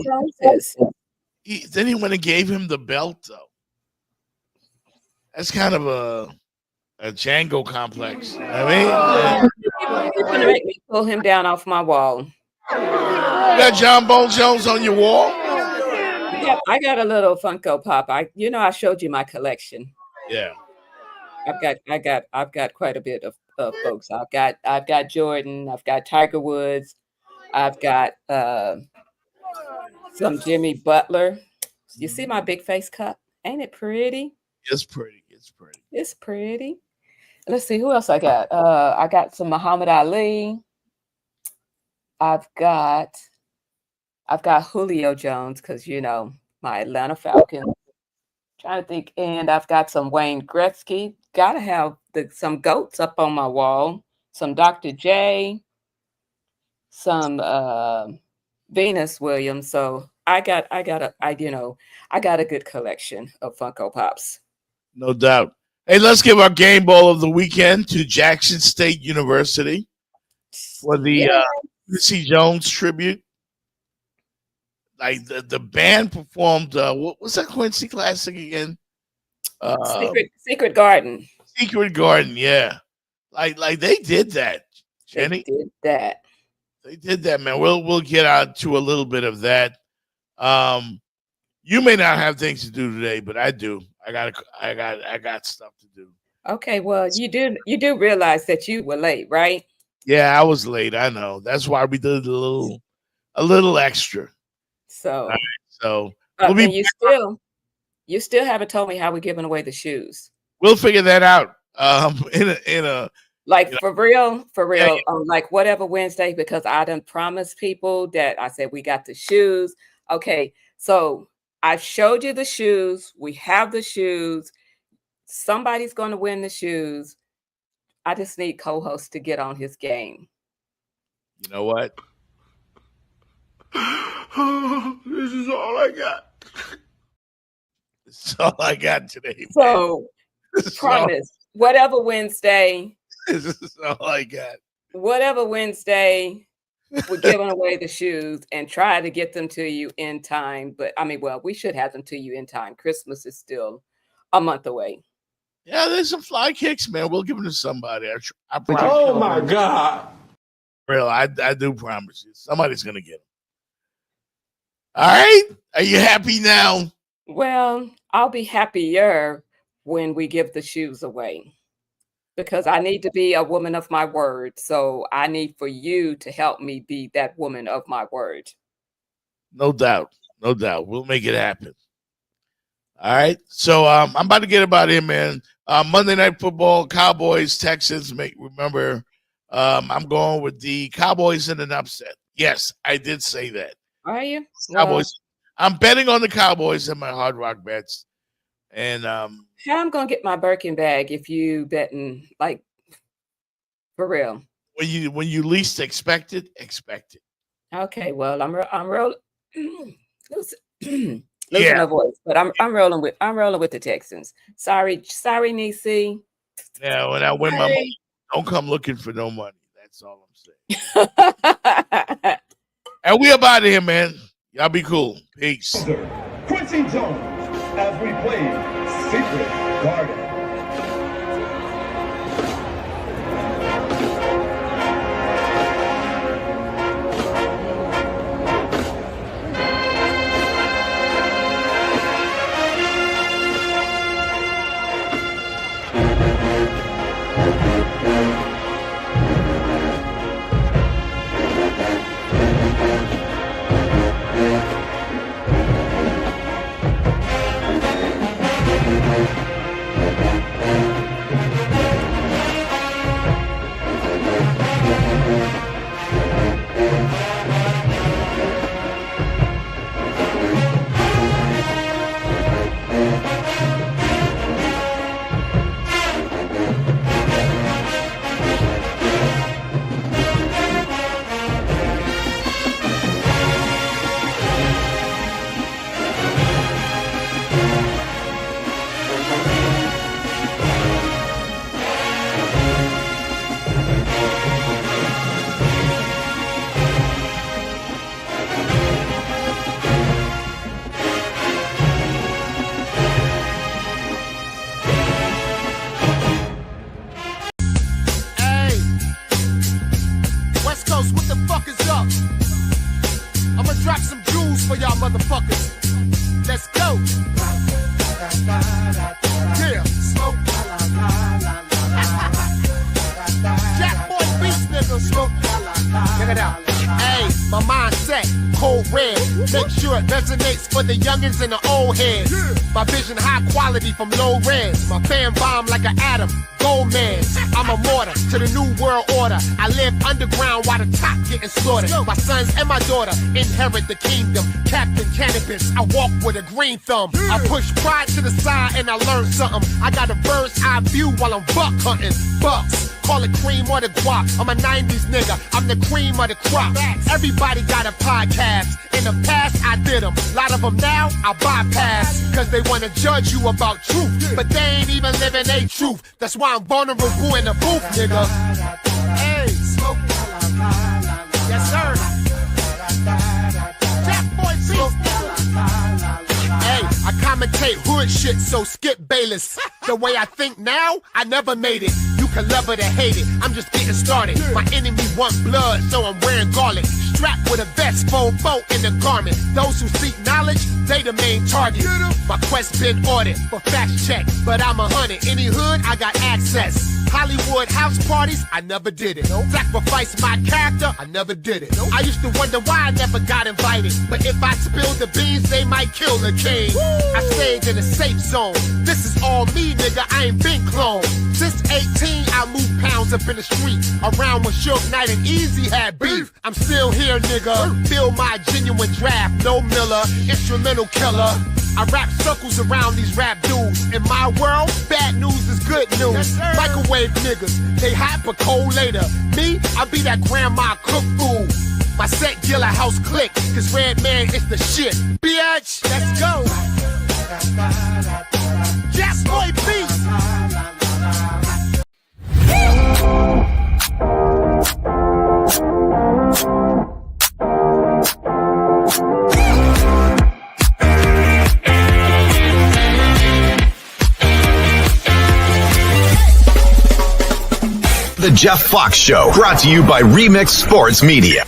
Then he went and gave him the belt, though. That's kind of a Django complex. I mean, you're gonna make me pull him down off my wall. You got John Bones Jones on your wall? I got a little Funko Pop. I showed you my collection. Yeah. I've got quite a bit of folks. I've got Jordan. I've got Tiger Woods. I've got some Jimmy Butler. You see my big face cup? Ain't it pretty? It's pretty. It's pretty. Let's see who else I got. I got some Muhammad Ali. I've got Julio Jones because my Atlanta Falcons. Trying to think, and I've got some Wayne Gretzky. Gotta have some goats up on my wall. Some Dr. J. Some Venus Williams. So I got a good collection of Funko Pops. No doubt. Hey, let's give our game ball of the weekend to Jackson State University for the Quincy Jones tribute. Like the band performed. What was that Quincy classic again? Secret Garden. Secret Garden, yeah. Like they did that, Jenny. They did that, man. We'll get out to a little bit of that. You may not have things to do today, but I do. I got stuff to do. Okay, well, you do realize that you were late, right? Yeah, I was late. I know. That's why we did a little extra. So, right, so we'll be you still haven't told me how we're giving away the shoes. We'll figure that out. In a for real, like whatever Wednesday, because I done promised people that I said we got the shoes. Okay, so I've showed you the shoes. We have the shoes. Somebody's going to win the shoes. I just need co-host to get on his game. You know what? This is all I got. This is all I got today. So, promise, whatever Wednesday. This is all I got. Whatever Wednesday, we're giving away the shoes and try to get them to you in time. But I mean, well, we should have them to you in time. Christmas is still a month away. Yeah, there's some fly kicks, man. We'll give them to somebody. I promise. Oh my God. Real, I do promise you. Somebody's going to get them. All right. Are you happy now? Well, I'll be happier when we give the shoes away because I need to be a woman of my word. So I need for you to help me be that woman of my word. No doubt. No doubt. We'll make it happen. All right. So I'm about to get about here, man. Monday Night Football, Cowboys, Texans. Remember, I'm going with the Cowboys in an upset. Yes, I did say that. Are you? Cowboys. Well, I'm betting on the Cowboys in my Hard Rock bets. And how I'm gonna get my Birkin bag if you betting like for real? When you least expect it. Okay, well I'm rolling. Losing my voice, but I'm rolling with the Texans. Sorry, Niecy. Yeah, when I win my money, don't come looking for no money. That's all I'm saying. And we up out of here, man. Y'all be cool. Peace. Quincy Jones as we play Secret Garden. The youngins and the old heads. My vision high quality from low reds. My fan bomb like an atom, gold man. I'm a mortar to the new world order. I live underground while the top getting slaughtered. My sons and my daughter inherit the kingdom. Captain Cannabis, I walk with a green thumb. I push pride to the side and I learn something. I got a bird's eye view while I'm buck hunting. Bucks, call it cream or the guap. I'm a 90s nigga, I'm the cream of the crop. Everybody got a podcast. In the past, I did them. A lot of them now, I bypass. Cause they wanna judge you about truth. But they ain't even living a truth. That's why I'm vulnerable in the booth, nigga. Hey, smoke. Yes, sir. Jack Boy Beast. Hey, I commentate hood shit, so skip Bayless. The way I think now, I never made it. You can love it or hate it, I'm just getting started. My enemy want blood, so I'm wearing garlic. Strapped with a vest, boat in the garment. Those who seek knowledge, they the main target. My quest been ordered for fact check, but I'm 100. Any hood, I got access. Hollywood house parties, I never did it. Sacrifice my character, I never did it. I used to wonder why I never got invited. But if I spill the beans, they might kill the king. I stayed in a safe zone. This is all me, nigga, I ain't been cloned. Since 18, I moved pounds up in the street. Around when Suge Knight and Easy had beef. I'm still here, nigga. Feel my genuine draft, no Miller, instrumental killer. I wrap circles around these rap dudes. In my world, bad news is good news. Microwave niggas, they hot but cold later. Me, I be that grandma cook food. My set dealer house click, cause Red Man is the shit. Bitch, let's go. Jack Boy Beats. The Jeff Fox Show, brought to you by Remix Sports Media.